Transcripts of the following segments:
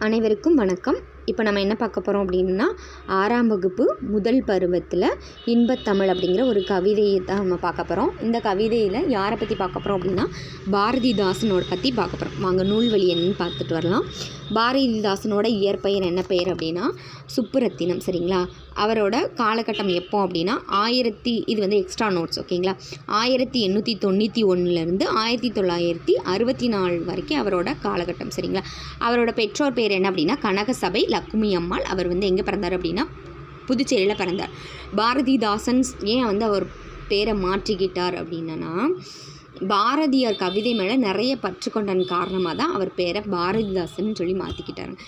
அனைவருக்கும் வணக்கம். இப்போ நம்ம என்ன பார்க்க போகிறோம் அப்படின்னா, 6ஆம் வகுப்பு முதல் பருவத்தில் இன்பத்தமிழ் அப்படிங்கிற ஒரு கவிதையை தான் நம்ம பார்க்க போகிறோம். இந்த கவிதையில் யாரை பற்றி பார்க்க போகிறோம் அப்படின்னா, பாரதிதாசனோட பற்றி பார்க்க போகிறோம். வாங்க நூல்வழி என்னன்னு பார்த்துட்டு வரலாம். பாரதிதாசனோட இயற்பெயர் என்ன பெயர் அப்படின்னா சுப்புரத்தினம். சரிங்களா? அவரோட காலகட்டம் எப்போ அப்படின்னா இது வந்து எக்ஸ்ட்ரா நோட்ஸ், ஓகேங்களா? 1891 1964 வரைக்கும் அவரோட காலகட்டம். சரிங்களா? அவரோட பெற்றோர் பேர் என்ன அப்படின்னா கனகசபை லக்குமி அம்மாள். அவர் வந்து எங்கே பிறந்தார் அப்படின்னா புதுச்சேரியில் பிறந்தார். பாரதிதாசன் ஏன் வந்து அவர் பேரை மாற்றிக்கிட்டார் அப்படின்னா, பாரதியார் கவிதை மேலே நிறைய பற்று கொண்டன் காரணமாக தான் அவர் பேரை பாரதிதாசன் சொல்லி மாற்றிக்கிட்டாருங்க.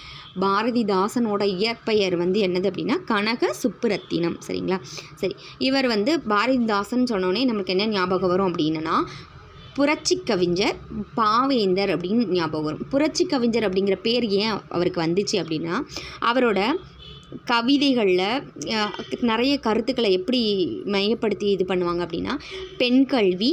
பாரதிதாசனோட இயற்பெயர் வந்து என்னது அப்படின்னா கனக சுப்புரத்தினம். சரிங்களா? சரி, இவர் வந்து பாரதிதாசன் சொன்னோடனே நமக்கு என்ன ஞாபகம் வரும் அப்படின்னா, புரட்சி கவிஞர் பாவேந்தர் அப்படின்னு ஞாபகம் வரும். புரட்சி கவிஞர் அப்படிங்கிற பேர் ஏன் அவருக்கு வந்துச்சு அப்படின்னா, அவரோட கவிதைகளில் நிறைய கருத்துக்களை எப்படி மையப்படுத்தி இது பண்ணுவாங்க அப்படின்னா, பெண் கல்வி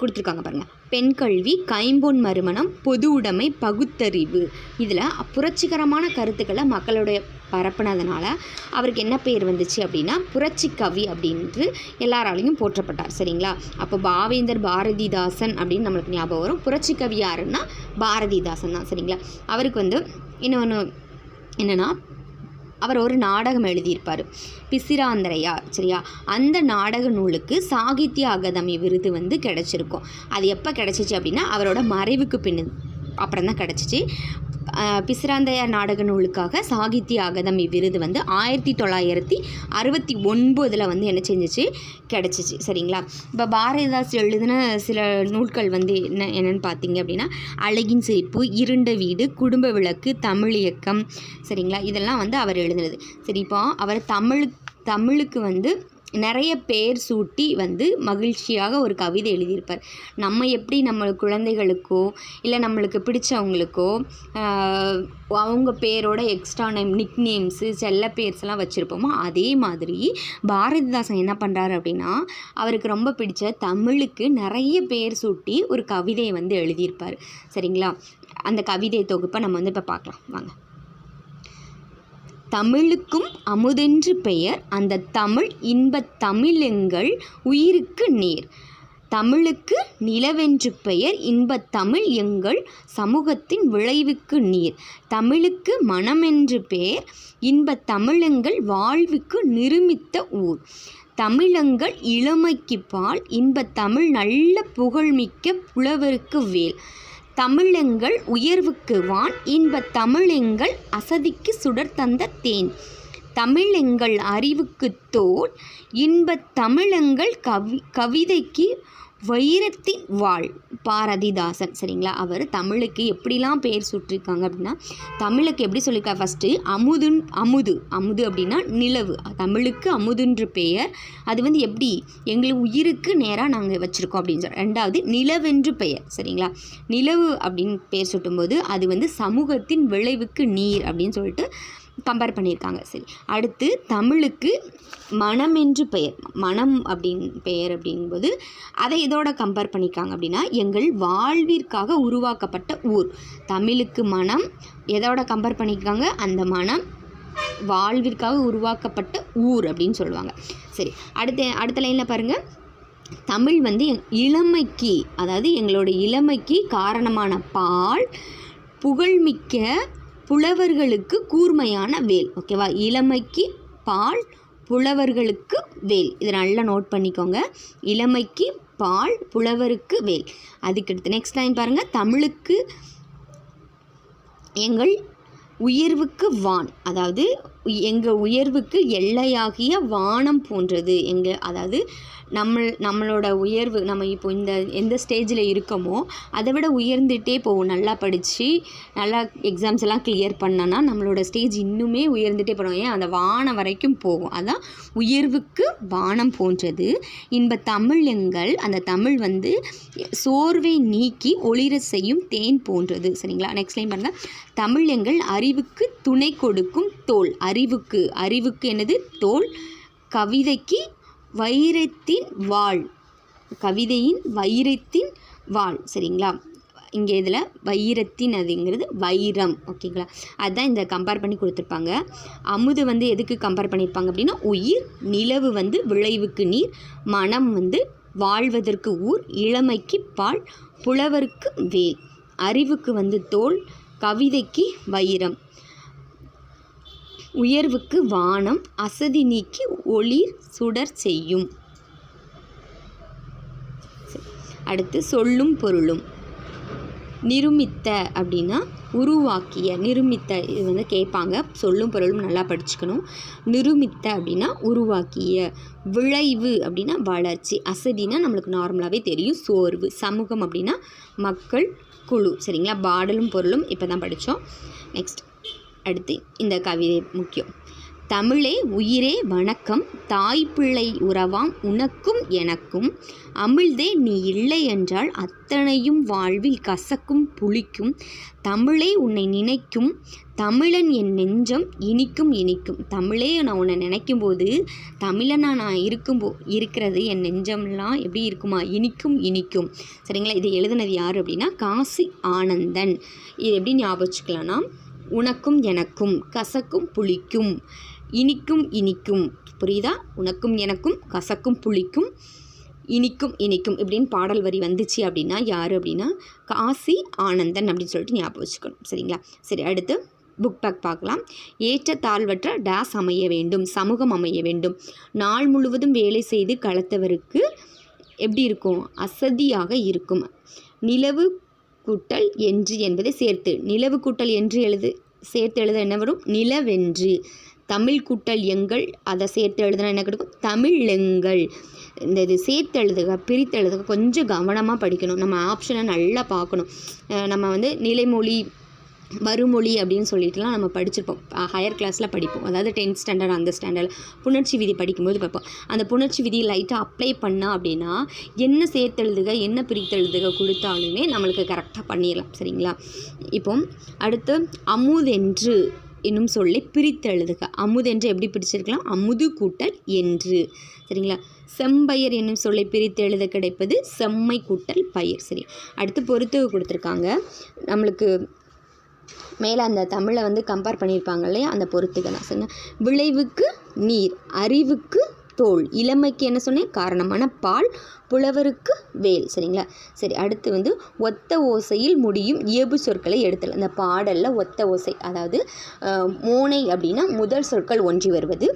கொடுத்துருக்காங்க பாருங்கள். பெண் கல்வி, கைம்பொன் மறுமணம், பொது உடைமை, பகுத்தறிவு, இதில் புரட்சிகரமான கருத்துக்களை மக்களுடைய பரப்புனதுனால அவருக்கு என்ன பேர் வந்துச்சு அப்படின்னா புரட்சி கவி அப்படின்ட்டு எல்லாராலையும் போற்றப்பட்டார். சரிங்களா? அப்போ பாவேந்தர் பாரதிதாசன் அப்படின்னு நம்மளுக்கு ஞாபகம் வரும். புரட்சி கவி யாருன்னா பாரதிதாசன் தான். சரிங்களா? அவருக்கு வந்து இன்னொன்று என்னென்னா, அவர் ஒரு நாடகம் எழுதியிருப்பார், பிசிராந்திரையா. சரியா? அந்த நாடக நூலுக்கு சாகித்ய அகாதமி விருது வந்து கிடச்சிருக்கும். அது எப்போ கிடச்சிச்சு அப்படின்னா அவரோட மறைவுக்கு அப்புறம் தான் கிடச்சிச்சு. பிசிராந்தையார் நாடக நூலுக்காக சாகித்ய அகாதமி விருது வந்து 1969 வந்து என்ன செஞ்சிச்சு, கிடச்சிச்சு. சரிங்களா? இப்போ பாரதிதாஸ் எழுதின சில நூல்கள் வந்து என்னென்னு பார்த்தீங்க அப்படின்னா, அழகின் சிரிப்பு, இருண்ட வீடு, குடும்ப விளக்கு, தமிழ் இயக்கம். சரிங்களா? இதெல்லாம் வந்து அவர் எழுதுனது. சரி, இப்போ அவர் தமிழுக்கு வந்து நிறைய பேர் சூட்டி வந்து மகிழ்ச்சியாக ஒரு கவிதை எழுதியிருப்பார். நம்ம எப்படி நம்ம குழந்தைகளுக்கோ இல்லை நம்மளுக்கு பிடிச்சவங்களுக்கோ அவங்க பேரோட எக்ஸ்ட்ரா நேம், நிக் நேம்ஸு, செல்ல பேர்ஸ்லாம் வச்சுருப்போமோ, அதே மாதிரி பாரதிதாசன் என்ன பண்ணுறாரு அப்படின்னா, அவருக்கு ரொம்ப பிடிச்ச தமிழுக்கு நிறைய பேர் சூட்டி ஒரு கவிதையை வந்து எழுதியிருப்பார். சரிங்களா? அந்த கவிதை தொகுப்பை நம்ம வந்து இப்போ பார்க்கலாம். வாங்க. தமிழுக்கும் அமுதென்று பெயர், அந்த தமிழ் இன்பத் தமிழெங்கள் உயிருக்கு நீர். தமிழுக்கு நிலவென்று பெயர், இன்பத் தமிழ் எங்கள் சமூகத்தின் விளைவுக்கு நீர். தமிழுக்கு மனமென்று பெயர், இன்பத் தமிழெங்கள் வாழ்வுக்கு நிருமித்த ஊர். தமிழங்கள் இளமைக்கு பால், இன்பத் தமிழ் நல்ல புகழ்மிக்க புலவருக்கு வேல். தமிழெங்கள் உயர்வுக்கு வான், இன்பத் தமிழெங்கள் அசதிக்கு சுடர் தந்த தேன். தமிழெங்கள் அறிவுக்கு தோல், இன்பத் தமிழெங்கள் கவிதைக்கு வைரத்தின் வாழ். பாரதிதாசன். சரிங்களா? அவர் தமிழுக்கு எப்படிலாம் பேர் சுட்டிருக்காங்க அப்படின்னா, தமிழுக்கு எப்படி சொல்லியிருக்காரு, ஃபஸ்ட்டு அமுது அப்படின்னா நிலவு. தமிழுக்கு அமுதுன்ற பெயர், அது வந்து எப்படி எங்களுக்கு உயிருக்கு நேராக நாங்கள் வச்சுருக்கோம் அப்படின்னு சொல்லி. ரெண்டாவது நிலவென்று பெயர். சரிங்களா? நிலவு அப்படின்னு பேர் சுட்டும்போது அது வந்து சமூகத்தின் விளைவுக்கு நீர் அப்படின்னு சொல்லிட்டு கம்பேர் பண்ணியிருக்காங்க. சரி, அடுத்து தமிழுக்கு மனம் என்று பெயர். மனம் பெயர் அப்படிங்கும்போது அதை இதோட கம்பேர் பண்ணியிருக்காங்க அப்படின்னா, எங்கள் வாழ்விற்காக உருவாக்கப்பட்ட ஊர். தமிழுக்கு மனம் எதோட கம்பேர் பண்ணியிருக்காங்க, அந்த மனம் வாழ்விற்காக உருவாக்கப்பட்ட ஊர் அப்படின்னு சொல்லுவாங்க. சரி, அடுத்த லைனில் பாருங்கள். தமிழ் வந்து இளமைக்கு, அதாவது எங்களோட இளமைக்கு காரணமான பால், புகழ்மிக்க புலவர்களுக்கு கூர்மையான வேல். ஓகேவா? இளமைக்கு பால், புலவர்களுக்கு வேல். இதை நல்லா நோட் பண்ணிக்கோங்க. இளமைக்கு பால், புலவருக்கு வேல். அதுக்கடுத்து நெக்ஸ்ட் லைன் பாருங்கள். தமிழுக்கு எங்கள் உயர்வுக்கு வான், அதாவது எங்கள் உயர்வுக்கு எல்லையாகிய வானம் போன்றது. அதாவது நம்மளோட உயர்வு, நம்ம இப்போ எந்த ஸ்டேஜில் இருக்கோமோ அதை விட உயர்ந்துகிட்டே போகும். நல்லா படித்து நல்லா எக்ஸாம்ஸ் எல்லாம் கிளியர் பண்ணோன்னா நம்மளோட ஸ்டேஜ் இன்னுமே உயர்ந்துகிட்டே போகும். ஏன், அந்த வானம் வரைக்கும் போகும். அதான் உயர்வுக்கு வானம் போன்றது. இன்பத் தமிழ் எங்கள், அந்த தமிழ் வந்து சோர்வை நீக்கி ஒளிர செய்யும் தேன் போன்றது. சரிங்களா? நெக்ஸ்ட் லைன் பாருங்கள். தமிழ் எங்கள் அறிவுக்கு துணை கொடுக்கும் தோல். அறிவுக்கு என்னது, தோல். கவிதைக்கு வைரத்தின் வாழ். கவிதையின் வைரத்தின் வாழ். சரிங்களா? இங்கே இதில் வைரத்தின் அதுங்கிறது வைரம். ஓகேங்களா, அதுதான் இந்த கம்பேர் பண்ணி கொடுத்துருப்பாங்க. அமுது வந்து எதுக்கு கம்பேர் பண்ணியிருப்பாங்க அப்படின்னா உயிர், நிலவு வந்து விளைவுக்கு நீர், மனம் வந்து வாழ்வதற்கு ஊர், இளமைக்கு பால், புலவருக்கு வேல், அறிவுக்கு வந்து தோல், கவிதைக்கு வைரம், உயர்வுக்கு வானம், அசதி நீக்கி ஒளிர் சுடர் செய்யும். அடுத்து சொல்லும் பொருளும். நிருமித்த அப்படின்னா உருவாக்கிய, நிருமித்த இது வந்து கேட்பாங்க, சொல்லும் பொருளும் நல்லா படிச்சுக்கணும். நிருமித்த அப்படின்னா உருவாக்கிய, விளைவு அப்படின்னா வளர்ச்சி, அசதினா நம்மளுக்கு நார்மலாகவே தெரியும் சோர்வு, சமூகம் அப்படின்னா மக்கள் குழு. சரிங்களா, பாடலும் பொருளும் இப்போ தான் படித்தோம். நெக்ஸ்ட் அடுத்து இந்த கவிதை முக்கியம். தமிழே உயிரே வணக்கம், தாய்ப்பிள்ளை உறவாம் உனக்கும் எனக்கும், அமிழ்தே நீ இல்லை என்றால் அத்தனையும் வாழ்வில் கசக்கும் புளிக்கும், தமிழே உன்னை நினைக்கும் தமிழன் என் நெஞ்சம் இனிக்கும் இனிக்கும். தமிழே நான் உன்னை நினைக்கும் போது, தமிழனாக நான் இருக்கிறது என் நெஞ்சம்லாம் எப்படி இருக்குமா, இனிக்கும் இனிக்கும். சரிங்களா, இதை எழுதுனது யார் அப்படின்னா காசி ஆனந்தன். இது எப்படி ஞாபகம் வச்சுக்கலாம்னா, உனக்கும் எனக்கும் கசக்கும் புளிக்கும் இனிக்கும் இனிக்கும். புரியுதா, உனக்கும் எனக்கும் கசக்கும் புளிக்கும் இனிக்கும் இனிக்கும் இப்படின்னு பாடல் வரி வந்துச்சு அப்படின்னா யார் அப்படின்னா காசி ஆனந்தன் அப்படின்னு சொல்லிட்டு ஞாபகம் வச்சுக்கணும். சரிங்களா, சரி அடுத்து புக் பேக் பார்க்கலாம். ஏற்ற தாழ்வற்ற டேஸ் அமைய வேண்டும், சமூகம் அமைய வேண்டும். நாள் முழுவதும் வேலை செய்து கலத்தவருக்கு எப்படி இருக்கும், அசதியாக இருக்கும். நிலவு கூட்டல் என்று என்பதை சேர்த்து, நிலவு கூட்டல் என்று சேர்த்து எழுத என்ன வரும், நிலவென்று. தமிழ் கூட்டல் எங்கள், அதை சேர்த்து எழுதுனா என்ன கிடைக்கும், தமிழெங்கள். இந்த இது சேர்த்து எழுதுக பிரித்து எழுதுக கொஞ்சம் கவனமாக படிக்கணும். நம்ம ஆப்ஷனை நல்லா பார்க்கணும். நம்ம வந்து நிலைமொழி மறுமொழி அப்படின்னு சொல்லிட்டுலாம் நம்ம படிச்சிருப்போம், ஹையர் கிளாஸில் படிப்போம். அதாவது 10th ஸ்டாண்டர்ட் அந்த ஸ்டாண்டர்டில் புணர்ச்சி விதி படிக்கும்போது பார்ப்போம். அந்த புணர்ச்சி விதியை லைட்டாக அப்ளை பண்ணால் அப்படின்னா என்ன சேர்த்தெழுதுக என்ன பிரித்தெழுதுக கொடுத்தாலுமே நம்மளுக்கு கரெக்டாக பண்ணிடலாம். சரிங்களா, இப்போ அடுத்து அமுதென்று என்னும் சொல்லி பிரித்தெழுதுக. அமுதென்று எப்படி பிடிச்சிருக்கலாம், அமுது கூட்டல் என்று. சரிங்களா, செம்பயிர் என்னும் சொல்லை பிரித்து எழுத கிடைப்பது செம்மை கூட்டல் பயிர். சரி, அடுத்து பொறுத்துக கொடுத்துருக்காங்க நம்மளுக்கு. மேலே அந்த தமிழை வந்து கம்பேர் பண்ணியிருப்பாங்க இல்லையா, அந்த பொறுத்துக தான். சரிங்க, விளைவுக்கு நீர், அறிவுக்கு தோல், இளமைக்கு என்ன சொன்னேன் காரணமான பால், புலவருக்கு வேல். சரிங்களா, சரி அடுத்து வந்து ஒத்த ஓசையில் முடியும் இயல்பு சொற்களை எடுத்தல். அந்த பாடலில் ஒத்த ஓசை, அதாவது மோனை அப்படின்னா முதல் சொற்கள் ஒன்றி வருவது,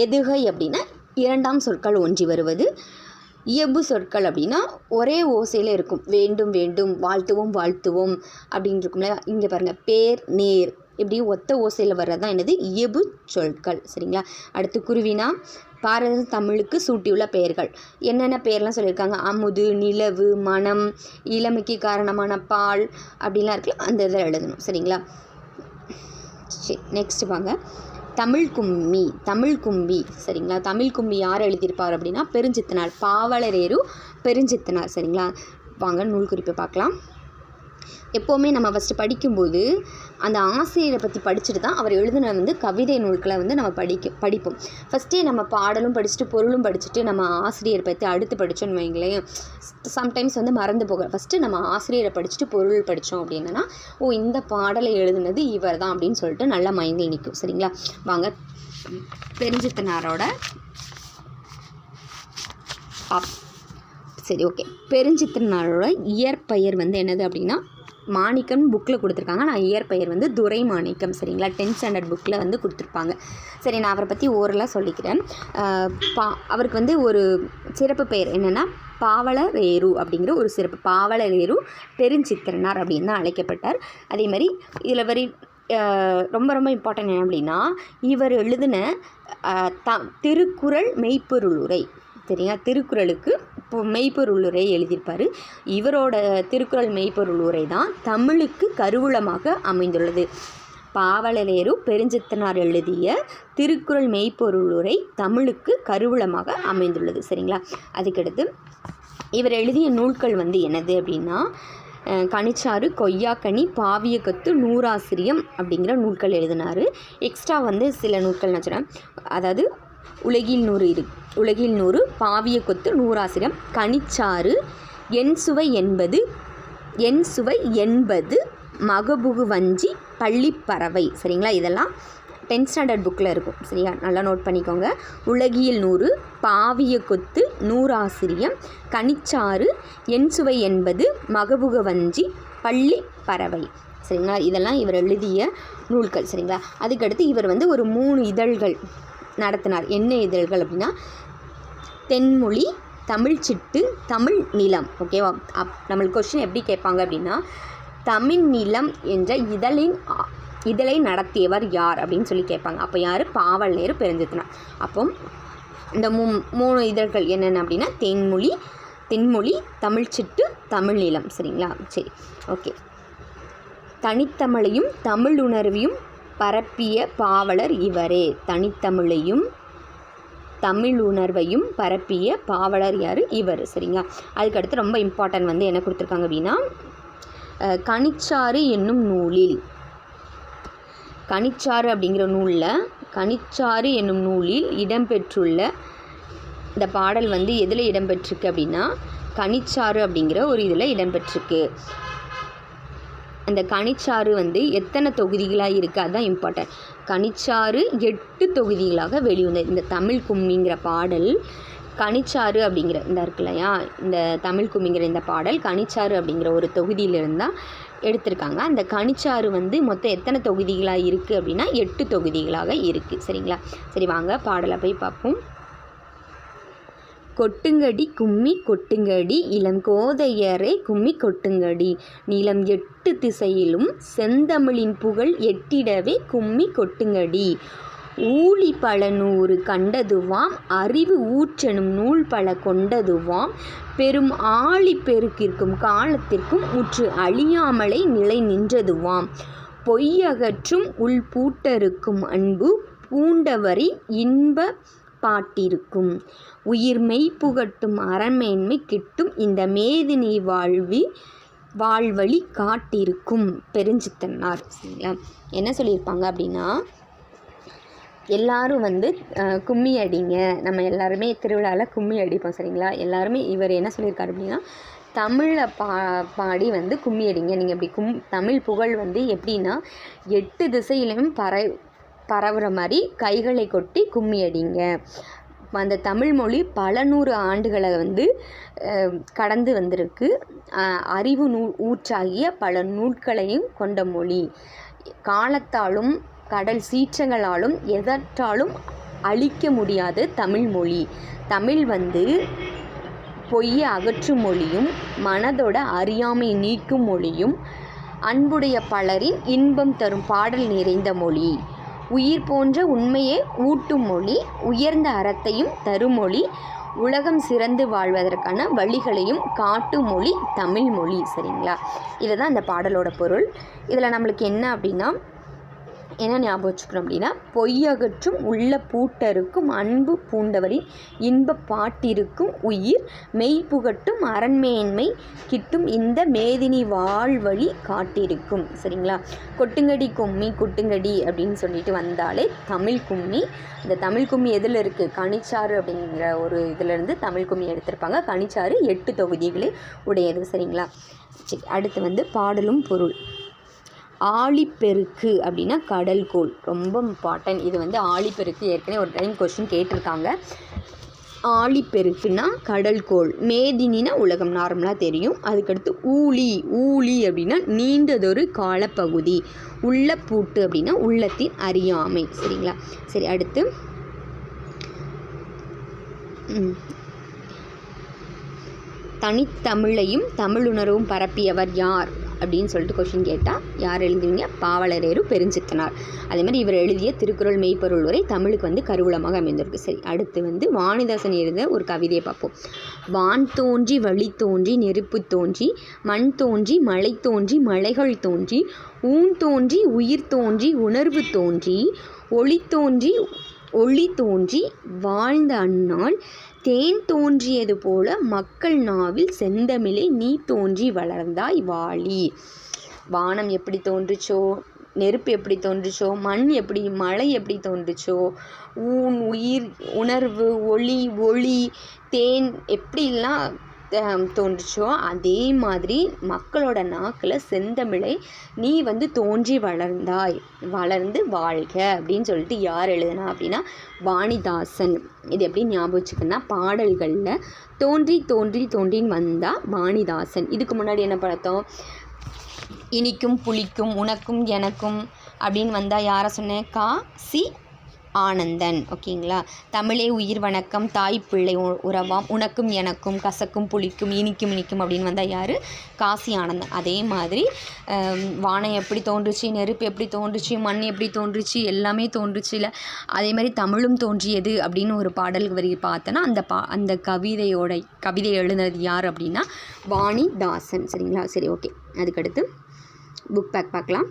எதுகை அப்படின்னா இரண்டாம் சொற்கள் ஒன்றி வருவது, இயல்பு சொற்கள் அப்படின்னா ஒரே ஓசையில் இருக்கும், வேண்டும் வேண்டும், வாழ்த்துவோம் வாழ்த்துவோம் அப்படின்னு இருக்கும்ல. இங்கே பாருங்கள், பேர் நேர் இப்படி ஒத்த ஓசையில் வர்றது தான் என்னது இயல்பு சொற்கள். சரிங்களா, அடுத்து குருவினா பாரத தமிழுக்கு சூட்டியுள்ள பெயர்கள் என்னென்ன பெயர்லாம் சொல்லியிருக்காங்க, அமுது, நிலவு, மனம், இளமைக்கு காரணமான பால் அப்படின்லாம் இருக்குல்ல, அந்த இதை எழுதணும். சரிங்களா, சரி நெக்ஸ்ட் வாங்க. தமிழ் கும்மி, தமிழ் கும்பி. சரிங்களா, தமிழ் கும்பி யார் எழுதியிருப்பார் அப்படின்னா பெருஞ்சித்தனார், பாவலரேறு பெருஞ்சித்தனார். சரிங்களா, வாங்க நூல் குறிப்பை பார்க்கலாம். எப்போவுமே நம்ம ஃபஸ்ட்டு படிக்கும்போது அந்த ஆசிரியரை பற்றி படிச்சுட்டு தான் அவர் எழுதின வந்து கவிதை நூல்களை வந்து நம்ம படிப்போம். ஃபஸ்ட்டே நம்ம பாடலும் படிச்சுட்டு பொருளும் படிச்சுட்டு நம்ம ஆசிரியரை பற்றி அடுத்து படித்தோன்னு வைங்களேன், சம்டைம்ஸ் வந்து மறந்து போக. ஃபஸ்ட்டு நம்ம ஆசிரியரை படிச்சுட்டு பொருள் படித்தோம் அப்படின்னா, ஓ இந்த பாடலை எழுதுனது இவர் தான் அப்படின்னு சொல்லிட்டு நல்லா மைண்டில் நிற்கும். சரிங்களா, வாங்க பெருஞ்சித்தனாரோட சரி ஓகே. பெருஞ்சித்தனாரோட இயற்பெயர் வந்து என்னது அப்படின்னா மாணிக்கம் புக்கில் கொடுத்துருக்காங்க. நான் இயற்பெயர் வந்து துரை மாணிக்கம். சரிங்களா, 10th ஸ்டாண்டர்ட் புக்கில் வந்து கொடுத்துருப்பாங்க. சரி, நான் அவரை பற்றி ஓரலாக சொல்லிக்கிறேன். அவருக்கு வந்து ஒரு சிறப்பு பெயர் என்னென்னா பாவலரேறு அப்படிங்கிற ஒரு சிறப்பு. பாவலரேறு பெருஞ்சித்திரனார் அப்படின்னு தான் அழைக்கப்பட்டார். அதே மாதிரி இதில் ரொம்ப ரொம்ப இம்பார்ட்டன்ட் என்ன அப்படின்னா இவர் எழுதின திருக்குறள் மெய்ப்பொருளுரை. சரிங்களா, திருக்குறளுக்கு இப்போ மெய்ப்பொருளுரை எழுதியிருப்பார். இவரோட திருக்குறள் மெய்ப்பொருளுரை தான் தமிழுக்கு கருவூலமாக அமைந்துள்ளது. பாவலரேறு பெருஞ்சித்தனார் எழுதிய திருக்குறள் மெய்ப்பொருளுரை தமிழுக்கு கருவூலமாக அமைந்துள்ளது. சரிங்களா, அதுக்கடுத்து இவர் எழுதிய நூல்கள் வந்து என்னது அப்படின்னா கனிச்சாறு, கொய்யாக்கனி, பாவியக்கத்து, நூறாசிரியம் அப்படிங்கிற நூல்கள் எழுதினார். எக்ஸ்ட்ரா வந்து சில நூல்கள் நான் சொல்கிறேன். அதாவது உலகில் 100, பாவியக்கொத்து, நூறாசிரியம், கனிச்சாறு, என் சுவை என்பது என் சுவை என்பது மகபுகு வஞ்சி பள்ளிப்பறவை. சரிங்களா, இதெல்லாம் 10th ஸ்டாண்டர்ட் புக்கில் இருக்கும். சரியா, நல்லா நோட் பண்ணிக்கோங்க. உலகியல் 100, பாவிய கொத்து, நூறாசிரியம், கனிச்சாறு, என் சுவை என்பது, மகபுக வஞ்சி, பள்ளி பறவை. சரிங்களா, இதெல்லாம் இவர் எழுதிய நூல்கள். சரிங்களா, அதுக்கடுத்து இவர் வந்து ஒரு 3 இதழ்கள் நடத்தினார். என்ன இதழ்கள் அப்படின்னா, தென்மொழி, தமிழ் சிட்டு, தமிழ் நிலம். ஓகேவா, நம்மளுக்கு கொஸ்டின் எப்படி கேட்பாங்க அப்படின்னா, தமிழ் நிலம் என்ற இதழை நடத்தியவர் யார் அப்படின்னு சொல்லி கேட்பாங்க. அப்போ யார்? பாவல் நேரு பெருஞ்சித்தனார். அப்போ இந்த 3 இதழ்கள் என்னென்ன அப்படின்னா, தென்மொழி, தமிழ் சிட்டு, தமிழ் நிலம். சரிங்களா, சரி, ஓகே. தனித்தமிழையும் தமிழுணர்வையும் பரப்பிய பாவலர் இவரே. தனித்தமிழையும் தமிழுணர்வையும் பரப்பிய பாவலர் யார்? இவர். சரிங்களா, அதுக்கடுத்து ரொம்ப இம்பார்ட்டன்ட் வந்து என்ன கொடுத்துருக்காங்க அப்படின்னா, கனிச்சாறு என்னும் நூலில், கனிச்சாறு அப்படிங்கிற நூலில், கனிச்சாறு என்னும் நூலில் இடம்பெற்றுள்ள இந்த பாடல் வந்து எதில் இடம்பெற்றிருக்கு அப்படின்னா, கனிச்சாறு அப்படிங்கிற ஒரு இதில் இடம்பெற்றிருக்கு. அந்த கனிச்சாறு வந்து எத்தனை தொகுதிகளாக இருக்குது, அதுதான் இம்பார்ட்டன்ட். கனிச்சாறு 8 தொகுதிகளாக வெளிவந்தது. இந்த தமிழ் கும்மிங்கிற பாடல் கனிச்சாறு அப்படிங்கிற இந்த இருக்கு இல்லையா, இந்த தமிழ் கும்மிங்கிற இந்த பாடல் கனிச்சாறு அப்படிங்கிற ஒரு தொகுதியிலிருந்து தான் எடுத்திருக்காங்க. அந்த கனிச்சாறு வந்து மொத்தம் எத்தனை தொகுதிகளாக இருக்குது அப்படின்னா 8 தொகுதிகளாக இருக்குது. சரிங்களா, சரி வாங்க பாடலை போய் பார்ப்போம். கொட்டுங்கடி கும்மி கொட்டுங்கடி இளங்கோதையரை கும்மி கொட்டுங்கடி, நிலம் 8 திசையிலும் செந்தமிழின் புகழ் எட்டிடவே கும்மி கொட்டுங்கடி, ஊழி பல 100 கண்டதுவாம், அறிவு ஊற்றெனும் நூல் பல கொண்டதுவாம், பெரும் ஆழி பெருக்கிற்கும் காலத்திற்கும் முற்று அழியாமலை நிலை நின்றதுவாம், பொய்யகற்றும் உள் பூட்டருக்கும் அன்பு பூண்டவரின் இன்ப பாட்டிருக்கும், உயிர் மெய் புகட்டும் அறமேன்மை கிட்டும் இந்த மேதினி வாழ்வழி காட்டிருக்கும் பெருஞ்சித்தனார். சரிங்களா, என்ன சொல்லியிருப்பாங்க அப்படின்னா, எல்லாரும் வந்து கும்மி அடிங்க, நம்ம எல்லாருமே திருவிழாவில் கும்மி அடிப்போம். சரிங்களா, எல்லாருமே இவர் என்ன சொல்லியிருக்காரு அப்படின்னா, தமிழை பாடி வந்து கும்மி அடிங்க. நீங்கள் இப்படி தமிழ் புகழ் வந்து எப்படின்னா 8 திசையிலையும் பரவுற மாதிரி கைகளை கொட்டி கும்மி அடிங்க. அந்த தமிழ் மொழி பல 100 ஆண்டுகளை வந்து கடந்து வந்திருக்கு. அறிவு ஊற்றாகிய பல நூல்களையும் கொண்ட மொழி. காலத்தாலும் கடல் சீற்றங்களாலும் எதற்றாலும் அழிக்க முடியாத தமிழ் மொழி. தமிழ் வந்து பொய்யை அகற்றும் மொழியும், மனதோட அறியாமை நீக்கும் மொழியும், அன்புடைய பலரின் இன்பம் தரும் பாடல் நிறைந்த மொழி, உயிர் போன்ற உண்மையை ஊட்டும் மொழி, உயர்ந்த அறத்தையும் தருமொழி, உலகம் சிறந்து வாழ்வதற்கான வழிகளையும் காட்டும் மொழி தமிழ் மொழி. சரிங்களா, இதுதான் அந்த பாடலோட பொருள். இதில் நம்மளுக்கு என்ன அப்படின்னா, என்ன ஞாபகம் வச்சுக்கணும் அப்படின்னா, பொய்யகற்றும் உள்ள பூட்டருக்கும் அன்பு பூண்டவரின் இன்ப பாட்டிருக்கும் உயிர் மெய் புகட்டும் அரண்மேன்மை கிட்டும் இந்த மேதினி வாழ்வழி காட்டிருக்கும். சரிங்களா, கொட்டுங்கடி கும்மி கொட்டுங்கடி அப்படின்னு சொல்லிட்டு வந்தாலே தமிழ் கும்மி. இந்த தமிழ் கும்மி எதில் இருக்குது? கனிச்சாறு அப்படிங்கிற ஒரு இதிலேருந்து தமிழ் கும்மி எடுத்திருப்பாங்க. கனிச்சாறு 8 தொகுதிகளே உடையது. சரிங்களா, சரி, அடுத்து வந்து பாடலும் பொருள். ஆழிப்பெருக்கு அப்படின்னா கடல்கோள், ரொம்ப இம்பார்ட்டன்ட். இது வந்து ஆழிப்பெருக்கு ஏற்கனவே ஒரு டைம் கொஸ்டின் கேட்டிருக்காங்க. ஆழிப்பெருக்குன்னா கடல்கோள், மேதினினா உலகம் நார்மலாக தெரியும். அதுக்கடுத்து ஊழி அப்படின்னா நீண்டதொரு காலப்பகுதி, உள்ள பூட்டு அப்படின்னா உள்ளத்தின் அறியாமை. சரிங்களா, சரி, அடுத்து தனித்தமிழையும் தமிழுணர்வும் பரப்பியவர் யார் அப்படின்னு சொல்லிட்டு கொஸ்டின் கேட்டால் யார் எழுதுவீங்க? பாவலரேறு பெருஞ்சித்தனார். அதே மாதிரி இவர் எழுதிய திருக்குறள் மெய்ப்பொருள் உரை தமிழுக்கு வந்து கருவூலமாக அமைந்திருக்கு. சரி, அடுத்து வந்து வாணிதாசன் எழுத ஒரு கவிதையை பார்ப்போம். வான் தோன்றி வழி தோன்றி நெருப்பு தோன்றி மண் தோன்றி மலை தோன்றி மலைகள் தோன்றி ஊன் தோன்றி உயிர் தோன்றி உணர்வு தோன்றி ஒளி தோன்றி வாழ்ந்த அந்நாள் தேன் தோன்றியது போல மக்கள் நாவில் செந்தமிழே நீ தோன்றி வளர்ந்தாய் வாழி. வானம் எப்படி தோன்றுச்சோ, நெருப்பு எப்படி தோன்றுச்சோ, மழை எப்படி தோன்றுச்சோ, ஊன் உயிர் உணர்வு ஒளி தேன் எப்படிலாம் தோன்றுச்சோ அதே மாதிரி மக்களோட நாக்கில் செந்தமிழை நீ வந்து தோன்றி வளர்ந்து வாழ்க அப்படின்னு சொல்லிட்டு யார் எழுதுனா அப்படின்னா வாணிதாசன். இது எப்படி ஞாபகம் வச்சுக்கன்னா, பாடல்களில் தோன்றின்னு வந்தால் வாணிதாசன். இதுக்கு முன்னாடி என்ன பார்த்தோம், இனிக்கும் புளிக்கும் உனக்கும் எனக்கும் அப்படின்னு வந்தால் யாரை சொன்னேன், காசி ஆனந்தன். ஓகேங்களா. தமிழே உயிர் வணக்கம் தாய் பிள்ளை உறவாம் உனக்கும் எனக்கும் கசக்கும் புளிக்கும் இனிக்கும் அப்படின்னு வந்தால் யார், காசி ஆனந்தன். அதே மாதிரி வானம் எப்படி தோன்றுச்சு, நெருப்பு எப்படி தோன்றுச்சு, மண் எப்படி தோன்றுச்சு, எல்லாமே தோன்றுச்சு இல்லை, அதே மாதிரி தமிழும் தோன்றியது அப்படின்னு ஒரு பாடல் வரி பார்த்தோன்னா அந்த கவிதை எழுதுனது யார் அப்படின்னா வாணிதாசன். சரிங்களா. சரி, ஓகே. அதுக்கடுத்து புக் பேக் பார்க்கலாம்.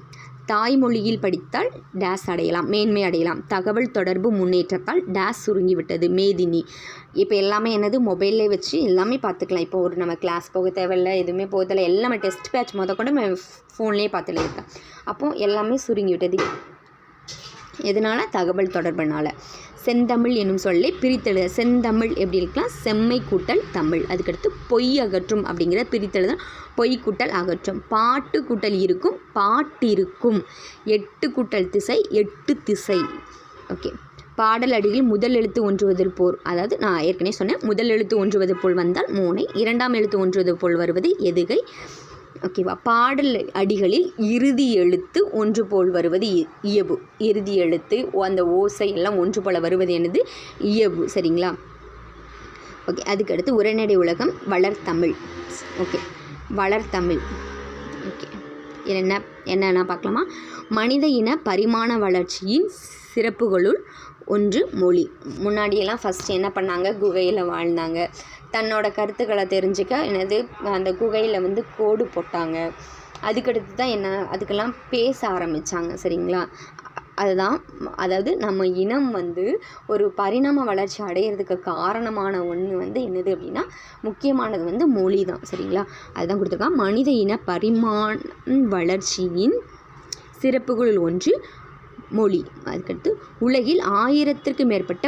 தாய்மொழியில் படித்தால் டேஸ் அடையலாம், மேன்மை அடையலாம். தகவல் தொடர்பு முன்னேற்றத்தால் டேஸ் சுருங்கிவிட்டது, மேதினி. இப்போ எல்லாமே என்னது, மொபைல்லே வச்சு எல்லாமே பார்த்துக்கலாம். இப்போ ஒரு நம்ம கிளாஸ் போக தேவையில்லை, எதுவுமே போக தேவையில்லை, எல்லாமே டெஸ்ட் பேட்ச் கூட நம்ம ஃபோன்லேயே பார்த்துட்டு இருக்கேன். அப்போது எல்லாமே சுருங்கிவிட்டது. எதனால, தகவல் தொடர்புனால. செந்தமிழ் என்னும் சொல்லை பிரித்தெழுத. செந்தமிழ் எப்படி இருக்கலாம், செம்மை கூட்டல் தமிழ். அதுக்கடுத்து பொய் அகற்றும் அப்படிங்கிற பிரித்தெழுத, பொய் கூட்டல் அகற்றும். பாட்டு கூட்டல் இருக்கும், பாட்டிருக்கும். எட்டு கூட்டல் திசை, எட்டு திசை. ஓகே. பாடல் அடியில் முதல் எழுத்து ஒன்றுவதில் போர், அதாவது நான் ஏற்கனவே சொன்னேன், முதல் எழுத்து ஒன்றுவது போல் வந்தால் மோனை, இரண்டாம் எழுத்து ஒன்றுவது போல் வருவது எதுகை. ஓகேவா. பாடல் அடிகளில் இறுதி எழுத்து ஒன்று போல் வருவது இயபு. இறுதி எழுத்து அந்த ஓசை எல்லாம் ஒன்று போல் வருவது என்னது, இயபு. சரிங்களா. ஓகே. அதுக்கடுத்து உரைநடை உலகம் வளர்த்தமிழ். ஓகே. வளர்த்தமிழ். ஓகே. என்னென்ன பார்க்கலாமா. மனித இன பரிமாண வளர்ச்சியின் சிறப்புகளுள் ஒன்று மொழி. முன்னாடியெல்லாம் ஃபஸ்ட்டு என்ன பண்ணாங்க, குகையில் வாழ்ந்தாங்க. தன்னோட கருத்துக்களை தெரிஞ்சுக்க அந்த குகையில் வந்து கோடு போட்டாங்க. அதுக்கடுத்து தான் அதுக்கெல்லாம் பேச ஆரம்பித்தாங்க. சரிங்களா. அதாவது நம்ம இனம் வந்து ஒரு பரிணாம வளர்ச்சி அடையிறதுக்கு காரணமான ஒன்று வந்து என்னது அப்படின்னா, முக்கியமானது வந்து மொழி தான். சரிங்களா. அதுதான் கொடுத்துருக்காங்க. மனித இன பரிமாண வளர்ச்சியின் சிறப்புகளில் ஒன்று மொழி. அதுக்கடுத்து உலகில் 1000ற்கு மேற்பட்ட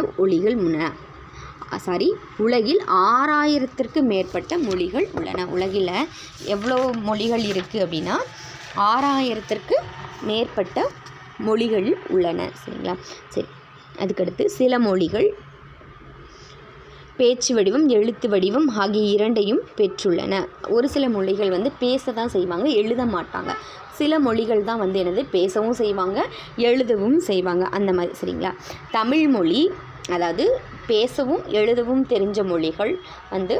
உலகில் 6000ற்கு மேற்பட்ட மொழிகள் உள்ளன. உலகில் எவ்வளோ மொழிகள் இருக்குது அப்படின்னா 6000ற்கு மேற்பட்ட மொழிகள் உள்ளன. சரிங்களா. சரி. அதுக்கடுத்து சில மொழிகள் பேச்சு வடிவம் எழுத்து வடிவம் ஆகிய இரண்டையும் பெற்றுள்ளன. ஒரு சில மொழிகள் வந்து பேச தான் செய்வாங்க, எழுத மாட்டாங்க. சில மொழிகள் தான் வந்து என்னது, பேசவும் செய்வாங்க, எழுதவும் செய்வாங்க, அந்த மாதிரி. சரிங்களா. தமிழ் மொழி, அதாவது பேசவும் எழுதவும் தெரிஞ்ச மொழிகள் வந்து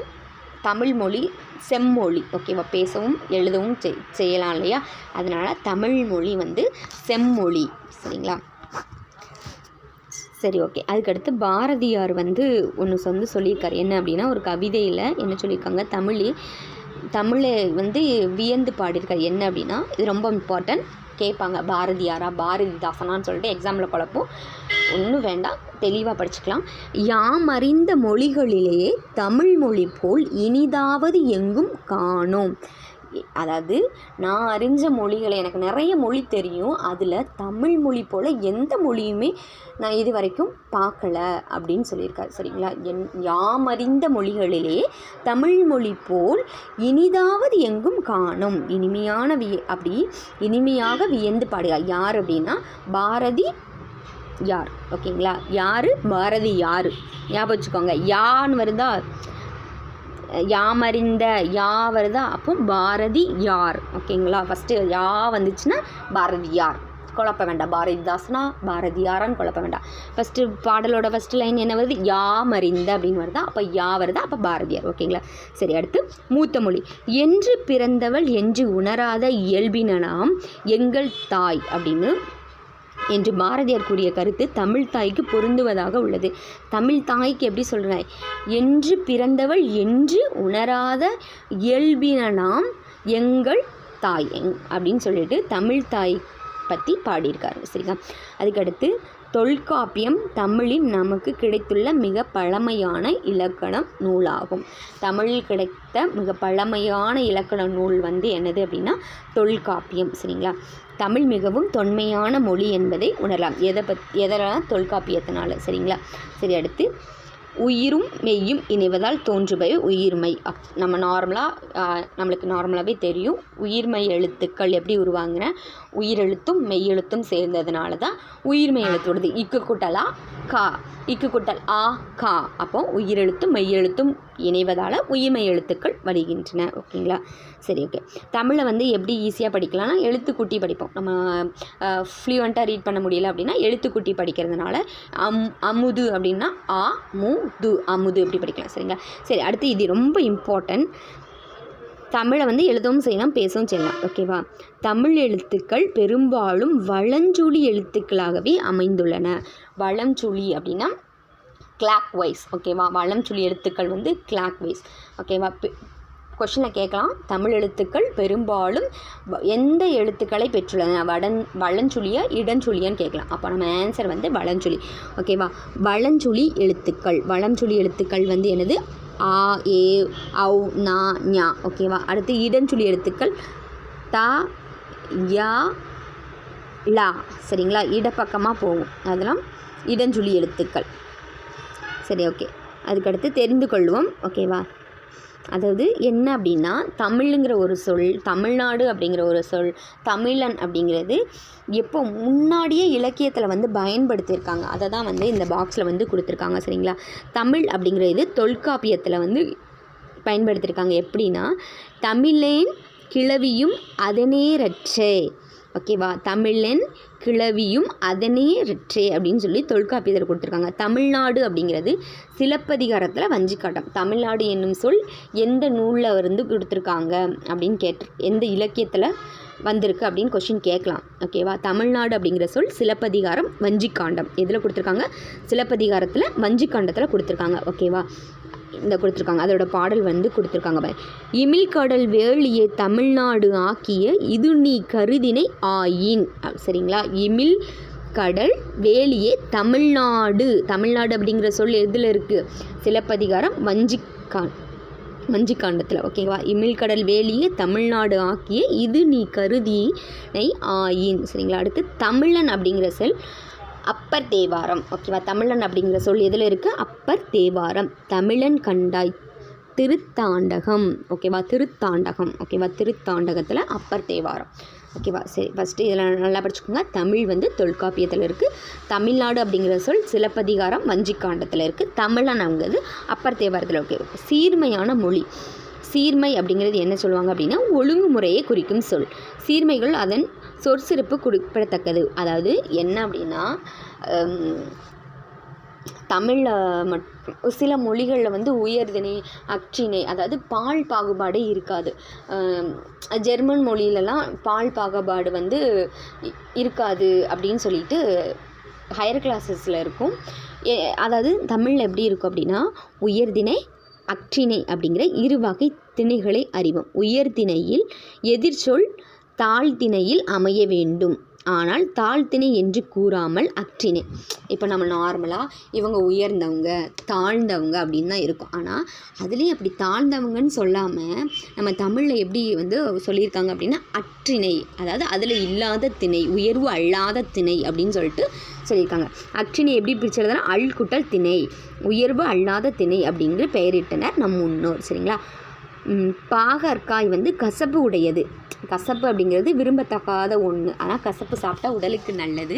தமிழ் மொழி செம்மொழி. ஓகேவா. பேசவும் எழுதவும் செய்யலாம் இல்லையா, அதனால் தமிழ் மொழி வந்து செம்மொழி. சரிங்களா. சரி, ஓகே. அதுக்கடுத்து பாரதியார் வந்து ஒன்று சொல்லியிருக்காரு. என்ன அப்படின்னா, ஒரு கவிதையில் என்ன சொல்லியிருக்காங்க, தமிழை வந்து வியந்து பாடியிருக்காரு. என்ன அப்படின்னா, இது ரொம்ப இம்பார்ட்டன்ட், கேட்பாங்க. பாரதியாரா பாரதிதாசனான்னு சொல்லிட்டு எக்ஸாமில் குழப்பம், ஒன்றும் வேண்டாம், தெளிவாக படிச்சுக்கலாம். யாம் அறிந்த மொழிகளிலேயே தமிழ் மொழி போல் இனிதாவது எங்கும் காணோம். அதாவது நான் அறிஞ்ச மொழிகளை, எனக்கு நிறைய மொழி தெரியும், அதில் தமிழ் மொழி போல் எந்த மொழியுமே நான் இது வரைக்கும் பார்க்கல அப்படின்னு சொல்லியிருக்காரு. சரிங்களா. யாம் அறிந்த மொழிகளிலே தமிழ் மொழி போல் இனிதாவது எங்கும் காணோம். இனிமையாக வியந்து பாடுகிறார். யார் அப்படின்னா பாரதி யார். ஓகேங்களா. யார், பாரதி யார், ஞாபகம் வச்சுக்கோங்க. யான்னு வருதா, யாமறிந்த யா வருதா, அப்போ பாரதி யார். ஓகேங்களா. ஃபஸ்ட்டு யா வந்துச்சுன்னா பாரதியார், குழப்ப வேண்டாம். பாரதிதாசனா பாரதியாரான்னு குழப்ப வேண்டாம். ஃபஸ்ட்டு பாடலோட ஃபஸ்ட்டு லைன் என்ன வருது, யாமறிந்த அப்படின்னு வருதா, அப்போ யா வருதா, அப்போ பாரதியார். ஓகேங்களா. சரி. அடுத்து மூத்த மொழி. என்று பிறந்தவள் என்று உணராத இயல்பினாம் எங்கள் தாய் அப்படின்னு என்று பாரதியார் கூறிய கருத்து தமிழ் தாய்க்கு பொருந்துவதாக உள்ளது. தமிழ் தாய்க்கு எப்படி சொல்கிறேன், என்று பிறந்தவள் என்று உணராத இயல்பினாம் எங்கள் தாய் அப்படின்னு சொல்லிட்டு தமிழ் தாய் பற்றி பாடியிருக்காரு. சரிங்களா. அதுக்கடுத்து தொல்காப்பியம் தமிழில் நமக்கு கிடைத்துள்ள மிக பழமையான இலக்கண நூலாகும். தமிழில் கிடைத்த மிக பழமையான இலக்கண நூல் வந்து என்னது அப்படின்னா தொல்காப்பியம். சரிங்களா. தமிழ் மிகவும் தொன்மையான மொழி என்பதை உணரலாம். எதெல்லாம், தொல்காப்பியத்தினால. சரிங்களா. சரி. அடுத்து உயிரும் மெய்யும் இணைவதால் தோன்றுபவை உயிர்மெய். நம்ம நம்மளுக்கு நார்மலாகவே தெரியும் உயிர்மெய் எழுத்துக்கள் எப்படி உருவாங்கின, உயிரெழுத்தும் மெய்யெழுத்தும் சேர்ந்ததுனால தான் உயிர்மெய் எழுத்து வருது. இக்கு கூட்டல் ஆ கா, இக்கு கூட்டல் ஆ கா. அப்போ உயிரெழுத்தும் மெய்யெழுத்தும் இணைவதால் உயிர்மெய் எழுத்துக்கள் வருகின்றன. ஓகேங்களா? சரி, ஓகே. தமிழை வந்து எப்படி ஈஸியாக படிக்கலாம்னா எழுத்துக்கூட்டி படிப்போம். நம்ம ஃப்ளூவெண்ட்டாக ரீட் பண்ண முடியல அப்படின்னா எழுத்துக்கூட்டி படிக்கிறதுனால அமுது அப்படின்னா ஆ மு து, அமுது எப்படி படிக்கலாம். சரிங்களா? சரி, அடுத்து இது ரொம்ப இம்பார்ட்டன்ட். தமிழை வந்து எழுதவும் செய்யலாம், பேசவும் செய்யலாம். ஓகேவா? தமிழ் எழுத்துக்கள் பெரும்பாலும் வளஞ்சுழி எழுத்துக்களாகவே அமைந்துள்ளன. வளஞ்சுழி அப்படின்னா கிளாக் வைஸ். ஓகேவா? வளஞ்சுழி எழுத்துக்கள் வந்து கிளாக் வைஸ். ஓகேவா? கொஷினில் கேட்கலாம், தமிழ் எழுத்துக்கள் பெரும்பாலும் எந்த எழுத்துக்களை பெற்றுள்ளன, வளஞ்சுழியா இடஞ்சுழியான்னு கேட்கலாம். அப்போ நம்ம ஆன்சர் வந்து வளஞ்சுழி. ஓகேவா? வளஞ்சுழி எழுத்துக்கள் வந்து என்னது? ஆ ஏ ஔ நா ஞா. ஓகேவா? அடுத்து இடஞ்சுழி எழுத்துக்கள் த யா லா. சரிங்களா? இடப்பக்கமாக போகும், அதெல்லாம் இடஞ்சுழி எழுத்துக்கள். சரி, ஓகே. அதுக்கடுத்து தெரிந்து கொள்வோம். ஓகேவா? அதாவது என்ன அப்படின்னா, தமிழுங்கிற ஒரு சொல், தமிழ்நாடு அப்படிங்கிற ஒரு சொல், தமிழன் அப்படிங்கிறது எப்போ முன்னாடியே இலக்கியத்தில் வந்து பயன்படுத்தியிருக்காங்க. அதை தான் வந்து இந்த பாக்ஸில் வந்து கொடுத்துருக்காங்க. சரிங்களா? தமிழ் அப்படிங்கிறது தொல்காப்பியத்தில் வந்து பயன்படுத்தியிருக்காங்க. எப்படின்னா, தமிழேன் கிளவியும் அதனேரற்றே. ஓகேவா? தமிழன் கிளவியும் அதனேரற்றே அப்படின்னு சொல்லி தொல்காப்பியத்தில் கொடுத்துருக்காங்க. தமிழ்நாடு அப்படிங்கிறது சிலப்பதிகாரத்தில் வஞ்சிக்காட்டம். தமிழ்நாடு என்னும் சொல் எந்த நூலில் வந்து கொடுத்துருக்காங்க அப்படின்னு எந்த இலக்கியத்தில் வந்திருக்கு அப்படின்னு கொஷின் கேட்கலாம். ஓகேவா? தமிழ்நாடு அப்படிங்கிற சொல் சிலப்பதிகாரம் வஞ்சிக்காண்டம் இதில் கொடுத்துருக்காங்க. சிலப்பதிகாரத்தில் வஞ்சிக்காண்டத்தில் கொடுத்துருக்காங்க. ஓகேவா? இந்த கொடுத்துருக்காங்க. அதோட பாடல் வந்து கொடுத்துருக்காங்க. இமிழ்கடல் வேளியை தமிழ்நாடு ஆக்கிய இது நீ கருதினை ஆயின். சரிங்களா? இமிழ் கடல் வேளியே தமிழ்நாடு அப்படிங்கிற சொல் எதில் இருக்குது? சிலப்பதிகாரம் வஞ்சிக்காண்டத்தில். ஓகேவா? இமிழ்கடல் வேளியே தமிழ்நாடு ஆக்கிய இது நீ கருதினை ஆயின். சரிங்களா? அடுத்து தமிழன் அப்படிங்கிற சொல் அப்பர் தேவாரம். ஓகேவா? தமிழன் அப்படிங்கிற சொல் எதில் இருக்குது? அப்பர் தேவாரம். தமிழன் கண்டாய் திருத்தாண்டகம். ஓகேவா? திருத்தாண்டகம். ஓகேவா? திருத்தாண்டகத்தில் அப்பர் தேவாரம். ஓகேவா? சரி, ஃபஸ்ட்டு இதில் நல்லா படிச்சுக்கோங்க. தமிழ் வந்து தொல்காப்பியத்தில் இருக்குது. தமிழ்நாடு அப்படிங்கிற சொல் சிலப்பதிகாரம் வஞ்சிக்காண்டத்தில் இருக்குது. தமிழன் அப்படிங்கிறது அப்பர் தேவாரத்தில் இருக்குது. சீர்மையான மொழி. சீர்மை அப்படிங்கிறது என்ன சொல்லுவாங்க அப்படின்னா ஒழுங்குமுறையை குறிக்கும் சொல். சீர்மைகள் அதன் சொற்சிறப்பு குறிப்பிடத்தக்கது. அதாவது என்ன அப்படின்னா, தமிழில் சில மொழிகளில் வந்து உயர்திணை அக்ற்றிணை, அதாவது பால் பாகுபாடே இருக்காது. ஜெர்மன் மொழியிலலாம் பால் பாகுபாடு வந்து இருக்காது அப்படின்னு சொல்லிட்டு ஹையர் கிளாஸஸில் இருக்கும். அதாவது தமிழில் எப்படி இருக்கும் அப்படின்னா உயர்திணை அக்ற்றிணை அப்படிங்கிற இரு வகை திணைகளை அறிவோம். உயர்திணையில் எதிர்ச்சொல் தாழ்த்திணையில் அமைய வேண்டும். ஆனால் தாழ்த்திணை என்று கூறாமல் அக்ற்றிணை. இப்போ நம்ம நார்மலாக இவங்க உயர்ந்தவங்க தாழ்ந்தவங்க அப்படின்னு தான் இருக்கும். ஆனால் அதுலேயும் அப்படி தாழ்ந்தவங்கன்னு சொல்லாமல் நம்ம தமிழில் எப்படி வந்து சொல்லியிருக்காங்க அப்படின்னா அற்றிணை, அதாவது அதில் இல்லாத திணை, உயர்வு அல்லாத திணை அப்படின்னு சொல்லிட்டு சொல்லியிருக்காங்க. அற்றிணை எப்படி பிரிச்சதுன்னா அல் குட்டல் திணை, உயர்வு அல்லாத திணை அப்படிங்கிற பெயரிட்டனர் நம் முன்னோர். சரிங்களா? பாகற்காய் வந்து கசப்பு உடையது. கசப்பு அப்படிங்கிறது விரும்பத்தக்காத ஒன்று. ஆனால் கசப்பு சாப்பிட்டா உடலுக்கு நல்லது.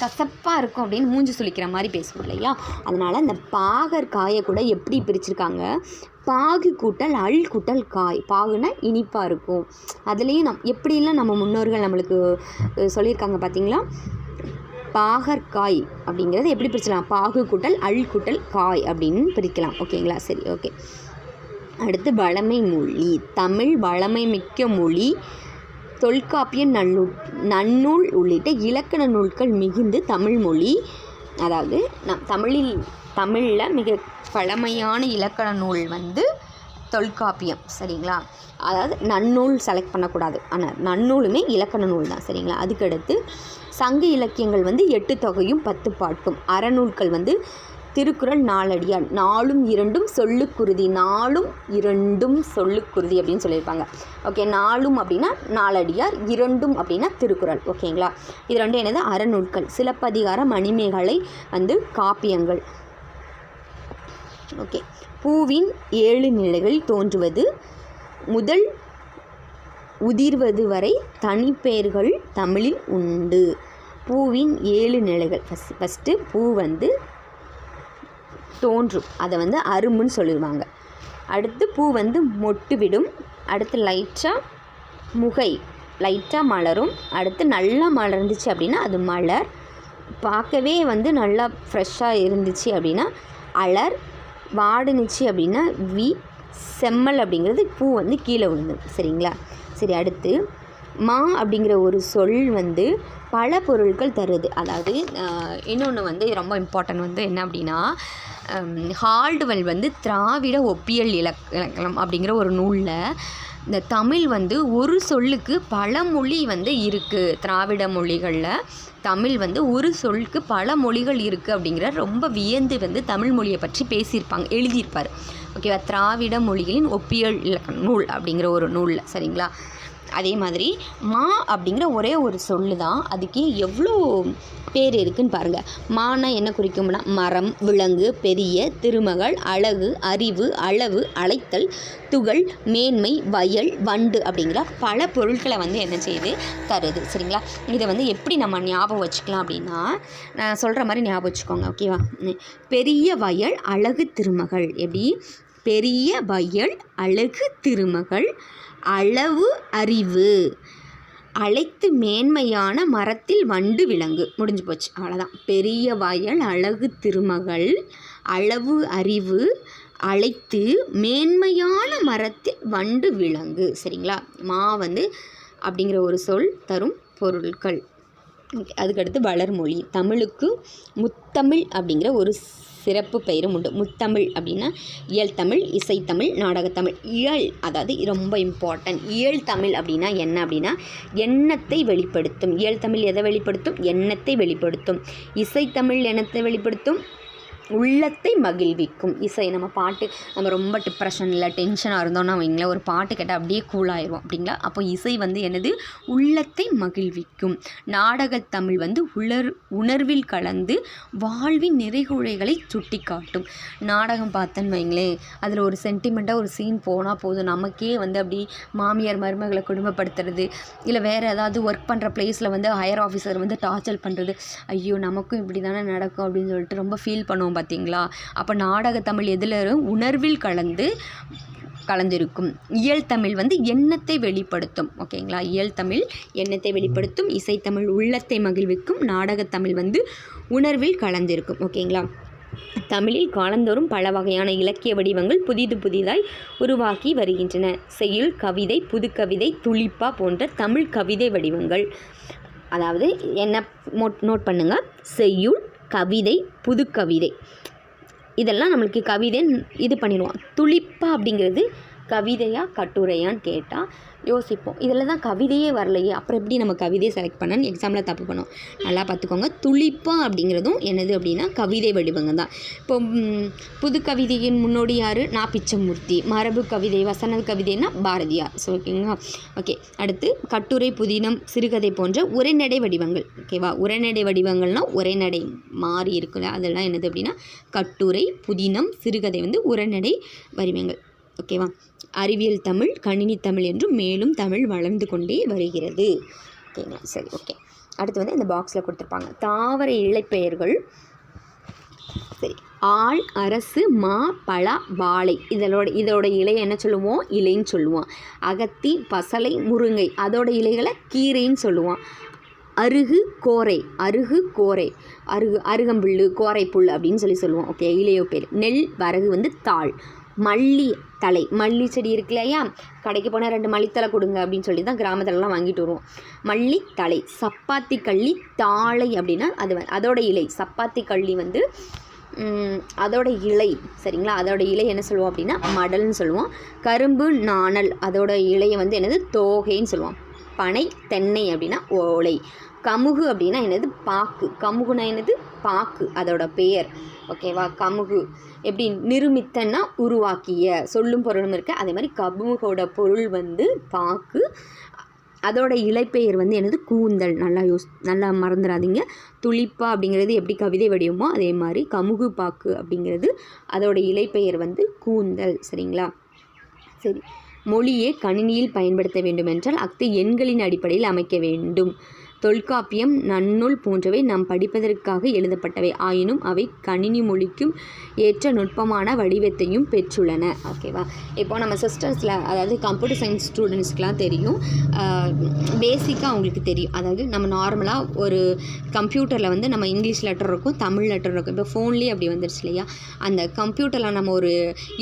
கசப்பாக இருக்கும் அப்படின்னு மூஞ்சி சுளிக்கிற மாதிரி பேசுவோம் இல்லையா? அதனால் அந்த பாகற்காயை கூட எப்படி பிரிச்சிருக்காங்க? பாகு கூட்டல் அல் கூட்டல் காய். பாகுனா இனிப்பாக இருக்கும். அதுலேயும் எப்படிலாம் நம்ம முன்னோர்கள் நம்மளுக்கு சொல்லியிருக்காங்க பார்த்தீங்களா? பாகற்காய் அப்படிங்கிறது எப்படி பிரிக்கலாம்? பாகு கூட்டல் அல் கூட்டல் காய் அப்படின்னு பிரிக்கலாம். ஓகேங்களா? சரி, ஓகே. அடுத்து வளமை மொழி. தமிழ் வளமை மிக்க மொழி. தொல்காப்பிய நன்னூல் உள்ளிட்ட இலக்கண நூல்கள் மிகுந்து தமிழ் மொழி, அதாவது தமிழில் மிக பழமையான இலக்கண நூல் வந்து தொல்காப்பியம். சரிங்களா? அதாவது நன்னூல் செலக்ட் பண்ணக்கூடாது, ஆனால் நன்னூலுமே இலக்கண நூல் தான். சரிங்களா? அதுக்கடுத்து சங்க இலக்கியங்கள் வந்து 8 தொகையும் 10 பாட்டும். அறநூல்கள் வந்து திருக்குறள், நாலடியார், 4ம் 2ம் சொல்லுக்குருதி. 4ம் 2ம் சொல்லுக்குருதி அப்படின்னு சொல்லியிருப்பாங்க. ஓகே, 4ம் அப்படின்னா நாலடியார், 2ம் அப்படின்னா திருக்குறள். ஓகேங்களா? இது ரெண்டும் என்னது? அறநூல்கள். சிலப்பதிகாரம், மணிமேகலை வந்து காப்பியங்கள். ஓகே. பூவின் 7 நிலைகளில் தோன்றுவது முதல் உதிர்வது வரை தனிப்பெயர்கள் தமிழில் உண்டு. பூவின் 7 நிலைகள். ஃபஸ்ட்டு பூ வந்து தோன்றும், அதை வந்து அரும்புன்னு சொல்லிடுவாங்க. அடுத்து பூ வந்து மொட்டு விடும். அடுத்து லைட்டாக மலரும். அடுத்து நல்லா மலர்ந்துச்சு அப்படின்னா அது மலர். பார்க்கவே வந்து நல்லா ஃப்ரெஷ்ஷாக இருந்துச்சு அப்படின்னா அலர். வாடுனுச்சு அப்படின்னா செம்மல் அப்படிங்கிறது பூ வந்து கீழே விழுந்துடும். சரிங்களா? சரி, அடுத்து மா அப்படிங்கிற ஒரு சொல் வந்து பல பொருட்கள் தருது. அதாவது இன்னொன்று வந்து ரொம்ப இம்பார்ட்டன்ட் வந்து என்ன அப்படின்னா, ஹால்டுவெல் வந்து திராவிட ஒப்பியல் இலக்கணம் அப்படிங்கிற ஒரு நூலில் இந்த தமிழ் வந்து ஒரு சொல்லுக்கு பல மொழி வந்து இருக்குது. திராவிட மொழிகளில் தமிழ் வந்து ஒரு சொல்லுக்கு பல மொழிகள் இருக்குது அப்படிங்கிற ரொம்ப வியந்து வந்து தமிழ் மொழியை பற்றி பேசியிருப்பாங்க, எழுதியிருப்பார். ஓகேவா? திராவிட மொழிகளின் ஒப்பியல் இலக்கண நூல் அப்படிங்கிற ஒரு நூலில். சரிங்களா? அதே மாதிரி மா அப்படிங்கிற ஒரே ஒரு சொல்லு தான், அதுக்கு எவ்வளோ பேர் இருக்குதுன்னு பாருங்கள். மானா என்ன குறிக்கும்னா மரம், விலங்கு, பெரிய, திருமகள், அழகு, அறிவு, அளவு, அழைத்தல், துகள், மேன்மை, வயல், வண்டு அப்படிங்கிற பல பொருட்களை வந்து என்ன செய்யுது, தருது. சரிங்களா? இதை வந்து எப்படி நம்ம ஞாபகம் வச்சுக்கலாம் அப்படின்னா, நான் சொல்கிற மாதிரி ஞாபகம் வச்சுக்கோங்க. ஓகேவா? பெரிய வயல், அழகு, திருமகள். எப்படி? பெரிய வயல், அழகு, திருமகள், அளவு, அறிவு, அழைத்து மேன்மையான மரத்தில் வண்டு, விலங்கு. முடிஞ்சு போச்சு, அவ்வளோதான். பெரிய வயல், அழகு, திருமகள், அளவு, அறிவு, அழைத்து மேன்மையான மரத்தில் வண்டு, விலங்கு. சரிங்களா? மா வந்து அப்படிங்கிற ஒரு சொல் தரும் பொருட்கள். அதுக்கடுத்து வளர்மொழி. தமிழுக்கு முத்தமிழ் அப்படிங்கிற ஒரு சிறப்பு பெயரும் உண்டு. முத்தமிழ் அப்படின்னா இயல் தமிழ், இசைத்தமிழ், நாடகத்தமிழ். இயல் அதாவது ரொம்ப இம்பார்ட்டன்ட். இயல் தமிழ் அப்படின்னா என்ன அப்படின்னா எண்ணத்தை வெளிப்படுத்தும். இயல் தமிழ் எதை வெளிப்படுத்தும்? எண்ணத்தை வெளிப்படுத்தும். இசைத்தமிழ் எண்ணத்தை வெளிப்படுத்தும், உள்ளத்தை மகிழ்விக்கும். இசை நம்ம பாட்டு, நம்ம ரொம்ப டிப்ரெஷனில் டென்ஷனாக இருந்தோம்னா வைங்களேன், ஒரு பாட்டு கேட்டால் அப்படியே கூலாயிரும் அப்படிங்களா? அப்போ இசை வந்து என்னது? உள்ளத்தை மகிழ்விக்கும். நாடகத்தமிழ் வந்து உணர்வில் கலந்து வாழ்வின் நிறைகுறைகளை சுட்டி காட்டும். நாடகம் பார்த்தேன்னு வைங்களேன், அதில் ஒரு சென்டிமெண்ட்டாக ஒரு சீன் போனால் போதும், நமக்கே வந்து அப்படி மாமியார் மருமகளை குடும்பப்படுத்துறது, இல்லை வேறு ஏதாவது ஒர்க் பண்ணுற பிளேஸில் வந்து ஹையர் ஆஃபீஸர் வந்து டார்ச்சர் பண்ணுறது, ஐயோ நமக்கும் இப்படி தானே நடக்கும் அப்படின்னு சொல்லிட்டு ரொம்ப ஃபீல் பண்ணுவோம் பார்த்தீங்களா? அப்போ நாடகத்தமிழ் எதில் உணர்வில் கலந்திருக்கும். இயல் தமிழ் வந்து எண்ணத்தை வெளிப்படுத்தும். ஓகேங்களா? இயல் தமிழ் எண்ணத்தை வெளிப்படுத்தும், இசைத்தமிழ் உள்ளத்தை மகிழ்விக்கும், நாடகத்தமிழ் வந்து உணர்வில் கலந்திருக்கும். ஓகேங்களா? தமிழில் காலந்தோறும் பல வகையான இலக்கிய வடிவங்கள் புதிதாய் உருவாக்கி வருகின்றன. செய்யுள், கவிதை, புதுக்கவிதை, துளிப்பா போன்ற தமிழ் கவிதை வடிவங்கள். அதாவது என்ன நோட் பண்ணுங்க, செய்யுள், கவிதை, புதுக்கவிதை, இதெல்லாம் நம்மளுக்கு கவிதை இது பண்ணிடுவோம். துளிப்பா அப்படிங்கிறது கவிதையா கட்டுரையான்னு கேட்டால் யோசிப்போம். இதில் தான் கவிதையே வரலையே, அப்புறம் எப்படி நம்ம கவிதையை செலக்ட் பண்ணணும்னு எக்ஸாமில் தப்பு பண்ணோம். நல்லா பார்த்துக்கோங்க. துளிப்பா அப்படிங்கிறதும் என்னது அப்படின்னா கவிதை வடிவங்க தான். இப்போ புது கவிதையின் முன்னோடி யார்? நான் பிச்சமூர்த்தி. மரபு கவிதை, வசன கவிதைன்னா பாரதியார். ஸோ ஓகேங்களா? ஓகே. அடுத்து கட்டுரை, புதினம், சிறுகதை போன்ற உரைநடை வடிவங்கள். ஓகேவா? உரைநடை வடிவங்கள்னால் உரைநடை மாறி இருக்குல்ல, அதெல்லாம் என்னது அப்படின்னா கட்டுரை, புதினம், சிறுகதை வந்து உரைநடை வடிவங்கள். ஓகேவா? அறிவியல் தமிழ், கணினி தமிழ் என்றும் மேலும் தமிழ் வளர்ந்து கொண்டே வருகிறது. ஓகேங்களா? சரி, ஓகே. அடுத்து வந்து இந்த பாக்ஸில் கொடுத்துருப்பாங்க தாவர இலைப்பெயர்கள். சரி, ஆள், அரசு, மா, பலா, வாழை, இதோட இலையை என்ன சொல்லுவோம்? இலைன்னு சொல்லுவோம். அகத்தி, பசலை, முருங்கை, அதோட இலைகளை கீரைன்னு சொல்லுவோம். அருகு, கோரை, அருகம்புல், கோரைப்புல் அப்படின்னு சொல்லுவோம். ஓகே, இலையோ பேர். நெல், வரகு வந்து தாள். மல்லி தலை, மல்லி செடி இருக்கு இல்லையா, கடைக்கு போனால் 2 மல்லித்தலை கொடுங்க அப்படின்னு சொல்லி தான் கிராமத்துலலாம் வாங்கிட்டு வருவோம். மல்லி தலை. சப்பாத்தி கள்ளி, தாளை அப்படின்னா அதோட இலை. சப்பாத்தி கள்ளி வந்து அதோட இலை. சரிங்களா? அதோட இலை என்ன சொல்லுவோம் அப்படின்னா மடல்னு சொல்லுவோம். கரும்பு, நாணல், அதோட இலையை வந்து என்னது? தோகைன்னு சொல்லுவோம். பனை, தென்னை அப்படின்னா ஓலை. கமுகு அப்படின்னா என்னது? பாக்கு. கமுகுனா என்னது? பாக்கு, அதோட பெயர். ஓகேவா? கமுகு எப்படி? நிருமித்தன்னா உருவாக்கிய, சொல்லும் பொருளும் இருக்குது. அதே மாதிரி கமுகோட பொருள் வந்து பாக்கு. அதோட இலைப்பெயர் வந்து என்னது கூந்தல். நல்லா மறந்துடாதீங்க. துளிப்பா அப்படிங்கிறது எப்படி கவிதை வடிவமோ அதே மாதிரி கமுகு பாக்கு அப்படிங்கிறது அதோட இலைப்பெயர் வந்து கூந்தல். சரிங்களா? சரி, மொழியை கணினியில் பயன்படுத்த வேண்டுமென்றால் அஃது எண்களின் அடிப்படையில் அமைக்க வேண்டும். தொல்காப்பியம், நன்னூல் போன்றவை நாம் படிப்பதற்காக எழுதப்பட்டவை. ஆயினும் அவை கணினி மொழிக்கும் ஏற்ற நுட்பமான வடிவத்தையும் பெற்றுள்ளன. ஓகேவா? இப்போ நம்ம சிஸ்டர்ஸில், அதாவது கம்ப்யூட்டர் சயின்ஸ் ஸ்டூடெண்ட்ஸ்க்கெலாம் தெரியும், பேசிக்காக அவங்களுக்கு தெரியும். அதாவது நம்ம நார்மலாக ஒரு கம்ப்யூட்டரில் வந்து நம்ம இங்கிலீஷ் லெட்டர் இருக்கும், தமிழ் லெட்டர் இருக்கும். இப்போ ஃபோன்லேயே அப்படி வந்துருச்சு இல்லையா? அந்த கம்ப்யூட்டரில் நம்ம ஒரு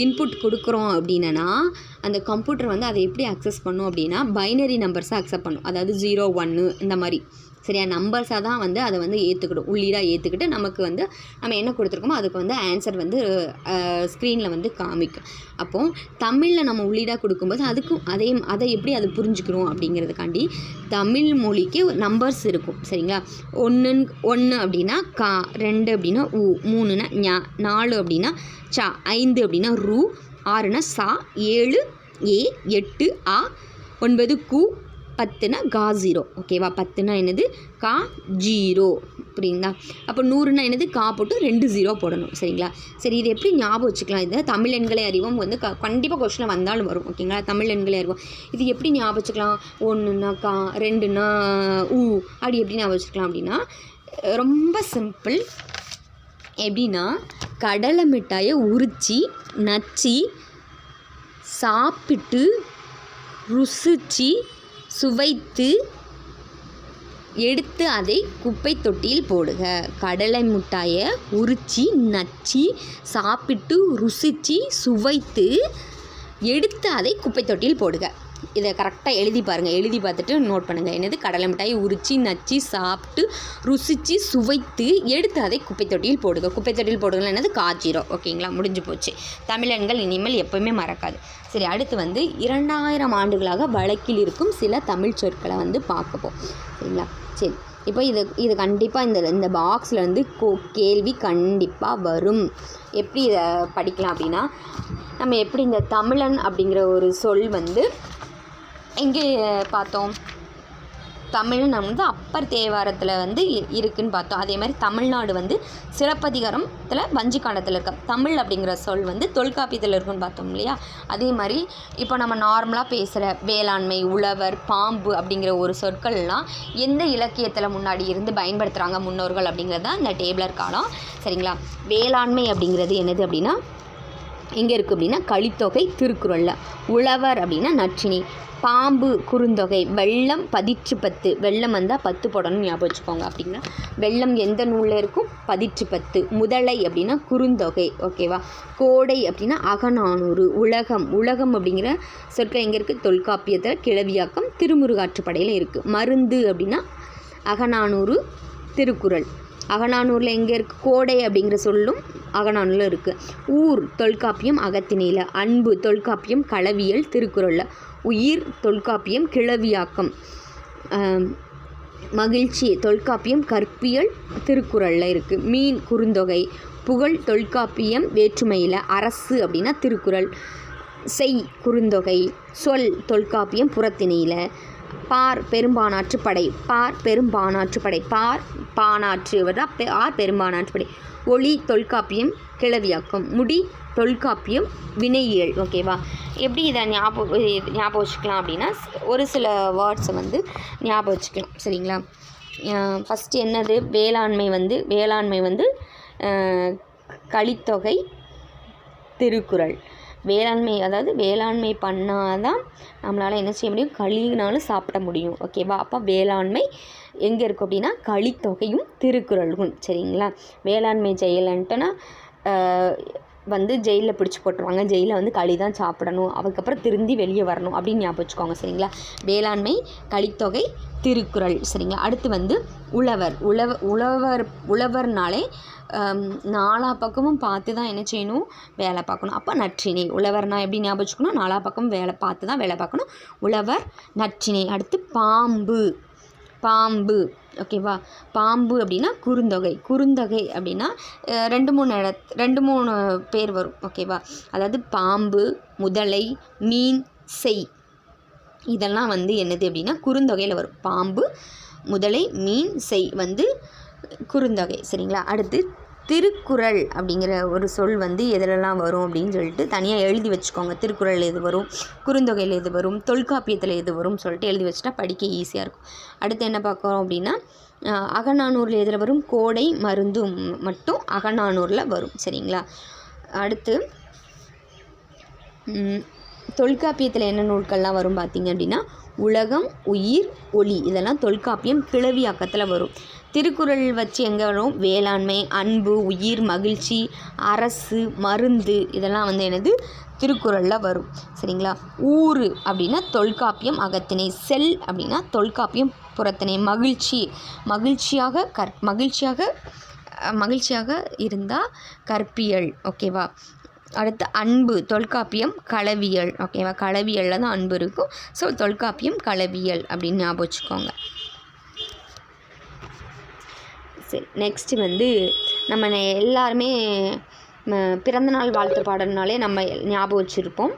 இன்புட் கொடுக்குறோம் அப்படின்னா அந்த கம்ப்யூட்டர் வந்து அதை எப்படி அக்சஸ் பண்ணும் அப்படின்னா பைனரி நம்பர்ஸாக அக்செப்ட் பண்ணும். அதாவது 0 1 இந்த மாதிரி. சரியா? நம்பர்ஸாக தான் வந்து அதை வந்து ஏற்றுக்கிடும், உள்ளீடாக ஏற்றுக்கிட்டு நமக்கு வந்து நம்ம என்ன கொடுத்துருக்கோமோ அதுக்கு வந்து ஆன்சர் வந்து ஸ்க்ரீனில் வந்து காமிக்கும். அப்போது தமிழில் நம்ம உள்ளீடாக கொடுக்கும்போது அதுக்கும் அதை எப்படி அது புரிஞ்சுக்கிறோம் அப்படிங்கிறதுக்காண்டி தமிழ் மொழிக்கு நம்பர்ஸ் இருக்கும். சரிங்களா? 1 அப்படின்னா கா, 2 அப்படின்னா ஊ, 3னா ஞா, 4 அப்படின்னா சா, 5 அப்படின்னா ரூ, 6னா சா, 7 ஏ, 8 ஆ, 9 கு, 10னா கா 0. ஓகேவா? 10னா என்னது? கா 0. புரியுங்களா? அப்போ 100னா என்னது? கா போட்டு 2 0 போடணும். சரிங்களா? சரி, இது எப்படி ஞாபகம் வச்சுக்கலாம்? இது தமிழ் எண்களை அறிவோம் வந்து கண்டிப்பாக கொஸ்டினில் வந்தாலும் வரும். ஓகேங்களா? தமிழ் எண்களை அறிவோம். இது எப்படி ஞாபகம் வச்சுக்கலாம்? 1னா கா, 2னா ஊ, அப்படி எப்படி ஞாபகம் வச்சுக்கலாம் அப்படின்னா ரொம்ப சிம்பிள். எப்படின்னா கடலை மிட்டாயை உரித்து நச்சு சாப்பிட்டு ருசித்து சுவைத்து எடுத்து அதை குப்பை தொட்டியில் போடுக. கடலை மிட்டாயை உரித்து நச்சு சாப்பிட்டு ருசித்து சுவைத்து எடுத்து அதை குப்பை தொட்டியில் போடுக. இதை கரெக்டாக எழுதி பாருங்கள். எழுதி பார்த்துட்டு நோட் பண்ணுங்கள். என்னது? கடலை மிட்டாயை உரித்து நச்சு சாப்பிட்டு ருசித்து சுவைத்து எடுத்து அதை குப்பை தொட்டியில் போடுக. குப்பை தொட்டியில் போடுங்கள் என்னது? கா 0. ஓகேங்களா? முடிஞ்சு போச்சு. தமிழன்கள் இனிமேல் எப்போவுமே மறக்காது. சரி, அடுத்து வந்து 2000 ஆண்டுகளாக வழக்கில் இருக்கும் சில தமிழ் சொற்களை வந்து பார்க்கப்போம். சரிங்களா? சரி, இப்போ இது கண்டிப்பாக இந்த பாக்ஸில் வந்து கேள்வி கண்டிப்பாக வரும். எப்படி இதை படிக்கலாம் அப்படின்னா, நம்ம எப்படி இந்த தமிழன் அப்படிங்கிற ஒரு சொல் வந்து எங்கே பார்த்தோம்? தமிழ் வந்து அப்பர் தேவாரத்தில் வந்து இருக்குதுன்னு பார்த்தோம். அதே மாதிரி தமிழ்நாடு வந்து சிலப்பதிகாரத்தில் வஞ்சிக்காண்டத்தில் இருக்க தமிழ் அப்படிங்கிற சொல் வந்து தொல்காப்பியத்தில் இருக்குன்னு பார்த்தோம் இல்லையா? அதே மாதிரி இப்போ நம்ம நார்மலாக பேசுகிற வேளாண்மை, உழவர், பாம்பு அப்படிங்கிற ஒரு சொற்கள்லாம் எந்த இலக்கியத்தில் முன்னாடி இருந்து பயன்படுத்துகிறாங்க முன்னோர்கள் அப்படிங்கிறது தான் இந்த டேபிளர் காலம். சரிங்களா? வேளாண்மை அப்படிங்கிறது என்னது அப்படின்னா எங்கே இருக்குது அப்படின்னா கலித்தொகை திருக்குறளில். உழவர் அப்படின்னா நற்றிணை. பாம்பு குறுந்தொகை. வெள்ளம் 10 வெள்ளம் வந்தால் 10 போடணும், ஞாபகம் வச்சுக்கோங்க. அப்படின்னா வெள்ளம் எந்த நூலில் இருக்கும்? 10. முதலை அப்படின்னா குறுந்தொகை. ஓகேவா? கோடை அப்படின்னா அகநானூறு. உலகம் அப்படிங்கிற சொற்கள் எங்கே இருக்குது? தொல்காப்பியத்தில். கிளவியாக்கம் திருமுருகாற்றுப்படையில் இருக்குது. மருந்து அப்படின்னா அகநானூறு திருக்குறள். அகநானூரில் எங்கே இருக்குது? கோடை அப்படிங்கிற சொல்லும் அகநானூரில் இருக்குது. ஊர் தொல்காப்பியம் அகத்திணையில். அன்பு தொல்காப்பியம் களவியல் திருக்குறளில். உயிர் தொல்காப்பியம் கிளவியாக்கம். மகிழ்ச்சி தொல்காப்பியம் கற்பியல் திருக்குறளில் இருக்குது. மீன் குறுந்தொகை. புகழ் தொல்காப்பியம் வேற்றுமையில். அரசு அப்படின்னா திருக்குறள். செய் குறுந்தொகை. சொல் தொல்காப்பியம் புறத்திணையில். பார் பெரும்பானாற்றுப்படை. பார் பானாற்று ஆர் பெரும்பானாற்றுப்படை. ஒளி தொல்காப்பியம் கிளவியாக்கம். முடி தொல்காப்பியம் வினையியல். ஓகேவா? எப்படி இதை ஞாபகம் வச்சுக்கலாம் அப்படின்னா ஒரு சில வேர்ட்ஸை வந்து ஞாபகம் வச்சுக்கலாம். சரிங்களா? ஃபஸ்ட்டு என்னது? வேளாண்மை வந்து கலித்தொகை திருக்குறள். வேளாண்மை பண்ணால் தான் நம்மளால் என்ன செய்ய முடியும்? களினாலும் சாப்பிட முடியும். ஓகேவா? அப்போ வேளாண்மை எங்கே இருக்கும் அப்படின்னா கலித்தொகையும் திருக்குறளும். சரிங்களா? வேளாண்மை செய்யலைன்ட்டுனா வந்து ஜெயிலில் பிடிச்சி போட்டுருவாங்க. ஜெயிலில் வந்து களி தான் சாப்பிடணும், அதுக்கப்புறம் திருந்தி வெளியே வரணும் அப்படின்னு ஞாபகம் வச்சுக்கோங்க. சரிங்களா? வேளாண்மை கலித்தொகை திருக்குறள். சரிங்களா? அடுத்து வந்து உழவர்னாலே நாலா பக்கமும் பார்த்து தான் என்ன செய்யணும்? வேலை பார்க்கணும். அப்போ நற்றிணை. உழவர்னா எப்படி ஞாபகம் வச்சுக்கணும்? நாலா பக்கமும் வேலை பார்த்து தான் வேலை பார்க்கணும். உழவர் நற்றிணை. அடுத்து பாம்பு. ஓகேவா? பாம்பு அப்படின்னா குறுந்தொகை அப்படின்னா 2-3 பேர் வரும். ஓகேவா? அதாவது பாம்பு, முதலை, மீன், செய். இதெல்லாம் வந்து என்னது அப்படின்னா குறுந்தொகையில் வரும். பாம்பு, முதலை, மீன், செய் வந்து குறுந்தொகை. சரிங்களா? அடுத்து திருக்குறள் அப்படிங்கிற ஒரு சொல் வந்து எதிலெல்லாம் வரும் அப்படின்னு சொல்லிட்டு தனியாக எழுதி வச்சுக்கோங்க. திருக்குறள் எது வரும், குறுந்தொகையில் எது வரும், தொல்காப்பியத்தில் எது வரும்னு சொல்லிட்டு எழுதி வச்சுட்டா படிக்க ஈஸியாக இருக்கும். அடுத்து என்ன பார்க்குறோம் அப்படின்னா அகநானூரில் எதில் வரும், கோடை மருந்து மட்டும் அகநானூரில் வரும். சரிங்களா? அடுத்து தொல்காப்பியத்தில் என்ன நூல்கள்லாம் வரும் பார்த்திங்க அப்படின்னா உலகம், உயிர், ஒளி, இதெல்லாம் தொல்காப்பியம் கிளவியாக்கத்தில் வரும். திருக்குறள் வச்சு எங்கே வரும், வேளாண்மை, அன்பு, உயிர், மகிழ்ச்சி, அரசு, மருந்து, இதெல்லாம் வந்து என்னது திருக்குறளில் வரும். சரிங்களா? ஊறு அப்படின்னா தொல்காப்பியம் அகத்திணை, செல் அப்படின்னா தொல்காப்பியம் புறத்திணை, மகிழ்ச்சியாக இருந்தால் கற்பியல். ஓகேவா? அடுத்து அன்பு, தொல்காப்பியம் களவியல். ஓகேவா? களவியலில் தான் அன்பு இருக்கும். ஸோ தொல்காப்பியம் களவியல் அப்படின்னு ஞாபகம் வச்சுக்கோங்க. சரி, நெக்ஸ்ட்டு வந்து நம்ம எல்லாருமே பிறந்தநாள் வாழ்த்து பாடல்னாலே நம்ம ஞாபகம் வச்சுருப்போம்.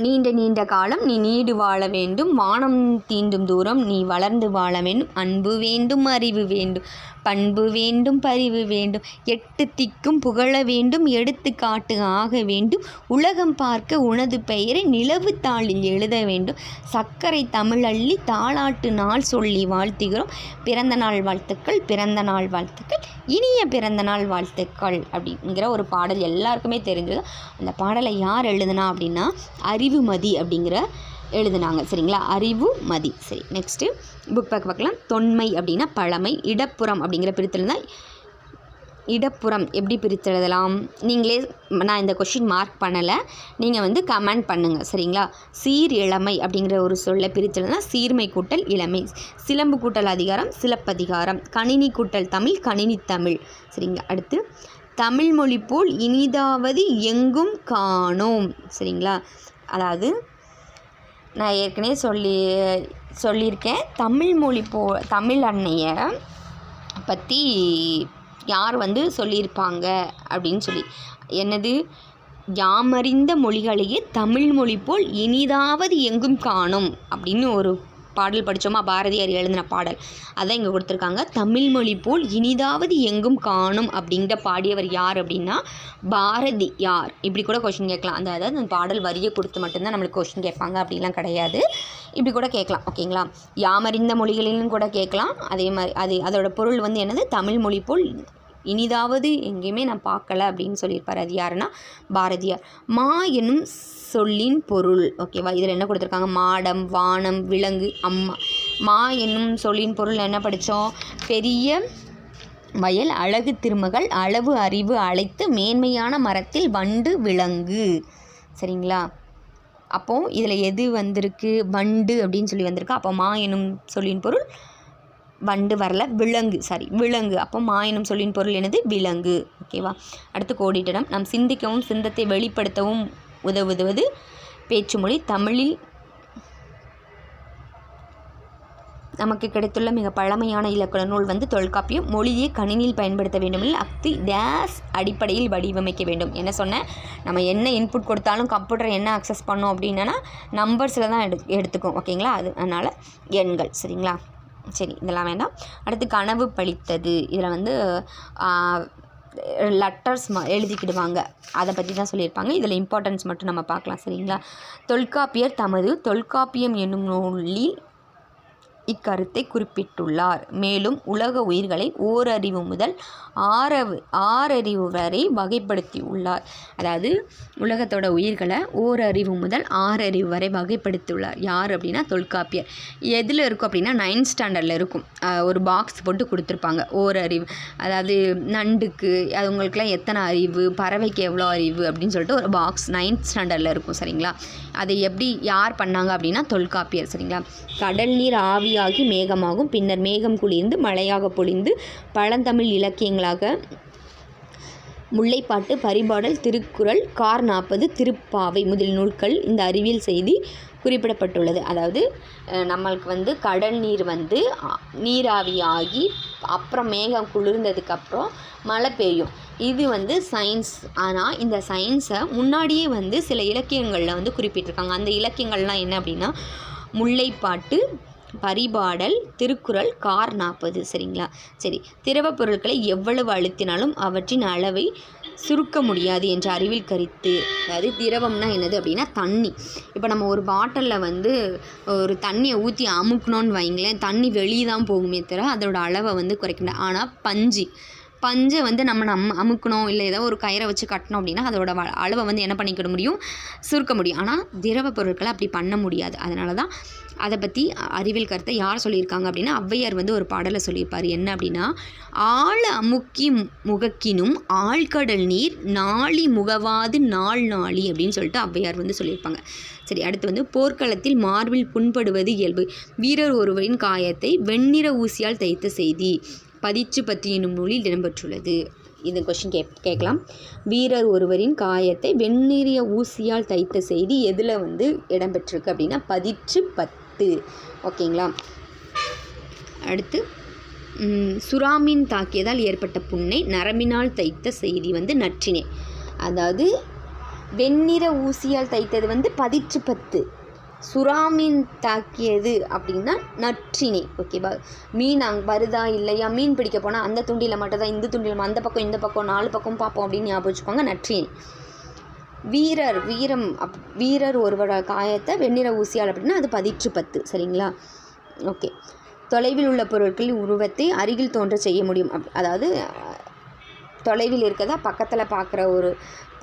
நீண்ட நீண்ட காலம் நீ நீடு வாழ வேண்டும், வானம் தீண்டும் தூரம் நீ வளர்ந்து வாழ வேண்டும், அன்பு வேண்டும், அறிவு வேண்டும், பண்பு வேண்டும், பரிவு வேண்டும், எட்டு திக்கும் புகழ வேண்டும், எடுத்துக்காட்டு ஆக வேண்டும், உலகம் பார்க்க உனது பெயரை நிலவு தாளில் எழுத வேண்டும், சர்க்கரை தமிழள்ளி தாளாட்டு நாள் சொல்லி வாழ்த்துகிறோம், பிறந்த நாள் வாழ்த்துக்கள், பிறந்த நாள் வாழ்த்துக்கள், இனிய பிறந்த நாள் வாழ்த்துக்கள் அப்படிங்கிற ஒரு பாடல் எல்லாருக்குமே தெரிஞ்சது. அந்த பாடலை யார் எழுதுனா அப்படின்னா அறிவுமதி அப்படிங்கிற எழுதுனாங்க. சரிங்களா? அறிவுமதி. சரி, நெக்ஸ்ட்டு புக் பேக் பார்க்கலாம். தொன்மை அப்படின்னா பழமை. இடப்புறம் அப்படிங்கிற பிரித்தல் தான். இடப்புறம் எப்படி பிரித்தெழுதலாம் நீங்களே, நான் இந்த கொஷின் மார்க் பண்ணலை, நீங்கள் வந்து கமெண்ட் பண்ணுங்கள். சரிங்களா? சீர் இளமை அப்படிங்கிற ஒரு சொல்ல பிரித்தெழுதுனா சீர்மை கூட்டல் இளமை, சிலம்பு கூட்டல் அதிகாரம் சிலப்பதிகாரம், கணினி கூட்டல் தமிழ் கணினி தமிழ். சரிங்களா? அடுத்து தமிழ் மொழி போல் இனிதாவது எங்கும் காணோம். சரிங்களா? அதாவது நான் ஏற்கனவே சொல்லியிருக்கேன், தமிழ் மொழி தமிழ் அன்னையை பற்றி யார் வந்து சொல்லியிருப்பாங்க அப்படின்னு சொல்லி, என்னது, யாமறிந்த மொழிகளையே தமிழ் மொழி போல் இனிதாவது எங்கும் காணும் அப்படின்னு ஒரு பாடல் படித்தோமா, பாரதியார் எழுதின பாடல், அதான் இங்கே கொடுத்துருக்காங்க. தமிழ் மொழி போல் இனிதாவது எங்கும் காணும் அப்படிங்கிற பாடியவர் யார் அப்படின்னா பாரதியார். இப்படி கூட கொஷின் கேட்கலாம். அதாவது அந்த பாடல் வரியை கொடுத்து மட்டும்தான் நம்மளுக்கு கொஷின் கேட்பாங்க அப்படிலாம் கிடையாது. இப்படி கூட கேட்கலாம். ஓகேங்களா? யாமறிந்த மொழிகளிலும் கூட கேட்கலாம். அதே மாதிரி அதோட பொருள் வந்து என்னது, தமிழ் மொழி போல் இனிதாவது எங்கேயுமே நான் பார்க்கல அப்படின்னு சொல்லியிருப்பார். அது யாருன்னா பாரதியார். மா என்னும் சொல்லின் பொருள். ஓகேவா? இதில் என்ன கொடுத்துருக்காங்க, மாடம், வானம், விலங்கு, அம்மா. மா என்னும் சொல்லின் பொருள் என்ன படித்தோம், பெரிய வயல், அழகு திருமகள், அளவு அறிவு அழைத்து, மேன்மையான மரத்தில் வண்டு விலங்கு. சரிங்களா? அப்போது இதில் எது வந்திருக்கு, வண்டு அப்படின்னு சொல்லி வந்திருக்கு. அப்போ மா என்னும் சொல்லின் பொருள் வண்டு வரல, விலங்கு. அப்போ மா எனும் சொல்லின் பொருள் என்னது, விலங்கு. ஓகேவா? அடுத்து கோடிட்டிடம். நாம் சிந்திக்கவும் சிந்தத்தை வெளிப்படுத்தவும் உதவுவது பேச்சு மொழி. தமிழில் நமக்கு கிடைத்துள்ள மிக பழமையான இலக்கண நூல் வந்து தொல்காப்பியம். மொழியை கணினியில் பயன்படுத்த வேண்டுமெனில் அக்தி டேஸ் அடிப்படையில் வடிவமைக்க வேண்டும். என்ன சொன்னேன், நம்ம என்ன இன்புட் கொடுத்தாலும் கம்ப்யூட்டர் என்ன அக்சஸ் பண்ணோம் அப்படின்னா நம்பர்ஸில் தான் எடுத்துக்கும். ஓகேங்களா? அதனால் எண்கள். சரிங்களா? சரி, இதெல்லாம் வேண்டாம். அடுத்து கனவு பழித்தது. இதில் வந்து லெட்டர்ஸ் எழுதிக்கிடுவாங்க, அதை பற்றி தான் சொல்லியிருப்பாங்க. இதில் இம்பார்ட்டன்ஸ் மட்டும் நம்ம பார்க்கலாம். சரிங்களா? தொல்காப்பியர் தமது தொல்காப்பியம் என்னும் நூலில் இக்கருத்தை குறிப்பிட்டுள்ளார். மேலும் உலக உயிர்களை ஓரறிவு முதல் ஆறறிவு வரை வகைப்படுத்தி உள்ளார். அதாவது உலகத்தோட உயிர்களை ஓரறிவு முதல் 6 அறிவு வரை வகைப்படுத்தியுள்ளார். யார் அப்படின்னா தொல்காப்பியர். எதில் இருக்கும் அப்படின்னா 9th ஸ்டாண்டர்டில் இருக்கும். ஒரு பாக்ஸ் போட்டு கொடுத்துருப்பாங்க. ஓரறிவு, அதாவது நண்டுக்கு அது உங்களுக்குலாம் எத்தனை அறிவு, பறவைக்கு எவ்வளோ அறிவு அப்படின்னு சொல்லிட்டு ஒரு பாக்ஸ் 9th ஸ்டாண்டர்டில் இருக்கும். சரிங்களா? அதை எப்படி யார் பண்ணாங்க அப்படின்னா தொல்காப்பியர். சரிங்களா? கடல் நீர் ஆவியாகி மேகமாகும், பின்னர் மேகம் குளிர்ந்து மழையாக பொழிந்து, பழந்தமிழ் இலக்கியங்களாக முல்லைப்பாட்டு, பரிபாடல், திருக்குறள், கார் 40, திருப்பாவை முதல் நூல்கள் இந்த அறிவியல் செய்தி குறிப்பிடப்பட்டுள்ளது. அதாவது நம்மளுக்கு வந்து கடல் நீர் நீராவியாகி அப்புறம் மேகம் குளிர்ந்ததுக்கப்புறம் மழை பெய்யும். இது வந்து சயின்ஸ். ஆனால் இந்த சயின்ஸை முன்னாடியே வந்து சில இலக்கியங்களில் வந்து குறிப்பிட்டிருக்காங்க. அந்த இலக்கியங்கள்லாம் என்ன அப்படின்னா முல்லைப்பாட்டு, பரிபாடல், திருக்குறள், கார் 40. சரிங்களா? சரி, திரவப் பொருட்களை எவ்வளவு அழுத்தினாலும் அவற்றின் அளவை சுருக்க முடியாது என்ற அறிவியல் கருத்து. அதாவது திரவம்னா என்னது அப்படின்னா தண்ணி. இப்போ நம்ம ஒரு பாட்டிலில் வந்து ஒரு தண்ணியை ஊற்றி அமுக்கணும்னு வைங்களேன், தண்ணி வெளியே தான் போகுமே தவிர அதோட அளவை வந்து குறைக்கணும். ஆனால் பஞ்சை வந்து நம்ம அமுக்கணும், இல்லை ஏதோ ஒரு கயிறை வச்சு கட்டணும் அப்படின்னா அதோட அளவை வந்து என்ன பண்ணிக்கிட முடியும், சுருக்க முடியும். ஆனால் திரவ பொருட்களை அப்படி பண்ண முடியாது. அதனால தான் அதை பற்றி அறிவியல் கருத்தை யார் சொல்லியிருக்காங்க அப்படின்னா ஔவையார் வந்து ஒரு பாடலை சொல்லியிருப்பார். என்ன அப்படின்னா, ஆழ அமுக்கி முகக்கினும் ஆழ்கடல் நீர் நாளி முகவாது நாளி அப்படின்னு சொல்லிட்டு ஔவையார் வந்து சொல்லியிருப்பாங்க. சரி, அடுத்து வந்து போர்க்களத்தில் மார்பில் புண்படுவது இயல்பு. வீரர் ஒருவரின் காயத்தை வெண்ணிற ஊசியால் தைத்த செய்தி பதிச்சு பத்தி என்னும் நூலில் இடம்பெற்றுள்ளது. இந்த கொஸ்டின் கேட்கலாம். வீரர் ஒருவரின் காயத்தை வெண்ணிற ஊசியால் தைத்த செய்தி எதில் வந்து இடம்பெற்றிருக்கு அப்படின்னா பதிச்சு 10. ஓகேங்களா? அடுத்து சுறாமீன் தாக்கியதால் ஏற்பட்ட புண்ணை நரம்பினால் தைத்த செய்தி வந்து நற்றிணை. அதாவது வெண்ணிற ஊசியால் தைத்தது வந்து பதிச்சு 10, சுறாமீன் தாக்கியது அப்படின்னா நற்றிணை. ஓகேவா? மீன் அங்கே வருதா இல்லையா, மீன் பிடிக்க போனால் அந்த துண்டியில் மட்டும் தான், இந்த துண்டில் அந்த பக்கம் இந்த பக்கம் 4 பக்கம் பார்ப்போம் அப்படின்னு ஞாபகம் வச்சுக்கோங்க, நற்றிணை. வீரர் ஒருவர காயத்தை வெண்ணிற ஊசியால் அப்படின்னா அது பதிச்சு 10. சரிங்களா? ஓகே. தொலைவில் உள்ள பொருட்களின் உருவத்தை அருகில் தோன்ற செய்ய முடியும். அதாவது தொலைவில் இருக்கிறதா பக்கத்தில்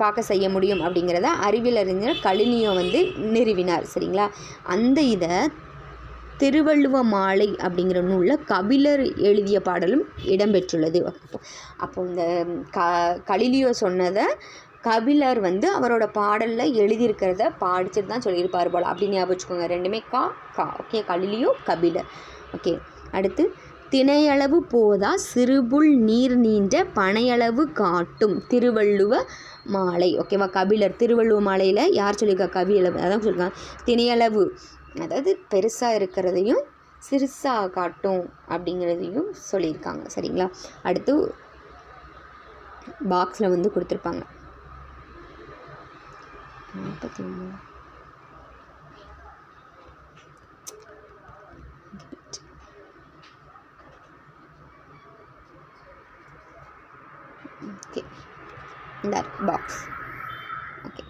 பார்க்க செய்ய முடியும் அப்படிங்கிறத அறிவியல் அறிஞர் கலிலியோ வந்து நிறுவினார். சரிங்களா? அந்த இதை திருவள்ளுவ மாலை அப்படிங்கிற நூலில் கபிலர் எழுதிய பாடலும் இடம்பெற்றுள்ளது. அப்போ இந்த கலிலியோ சொன்னதை கபிலர் வந்து அவரோட பாடலில் எழுதியிருக்கிறத படிச்சுட்டு தான் சொல்லியிருப்பார் போல். அப்படின்னு ஞாபகம் வச்சுக்கோங்க. ரெண்டுமே கா. Okay, Galileo, Kapilar. ஓகே. அடுத்து திணையளவு போதா சிறுபுல் நீர் நீண்ட பனையளவு காட்டும் திருவள்ளுவ மாலை. ஓகேவா? கபிலர் திருவள்ளுவ மாலையில் யார் சொல்லியிருக்கா? கவியளவு. அதான் சொல்லியிருக்காங்க திணையளவு, அதாவது பெருசாக இருக்கிறதையும் சிறுசாக காட்டும் அப்படிங்கிறதையும் சொல்லியிருக்காங்க. சரிங்களா? அடுத்து பாக்ஸில் வந்து கொடுத்துருப்பாங்க. 49 ஓகே, இந்த பாக்ஸ். ஓகே.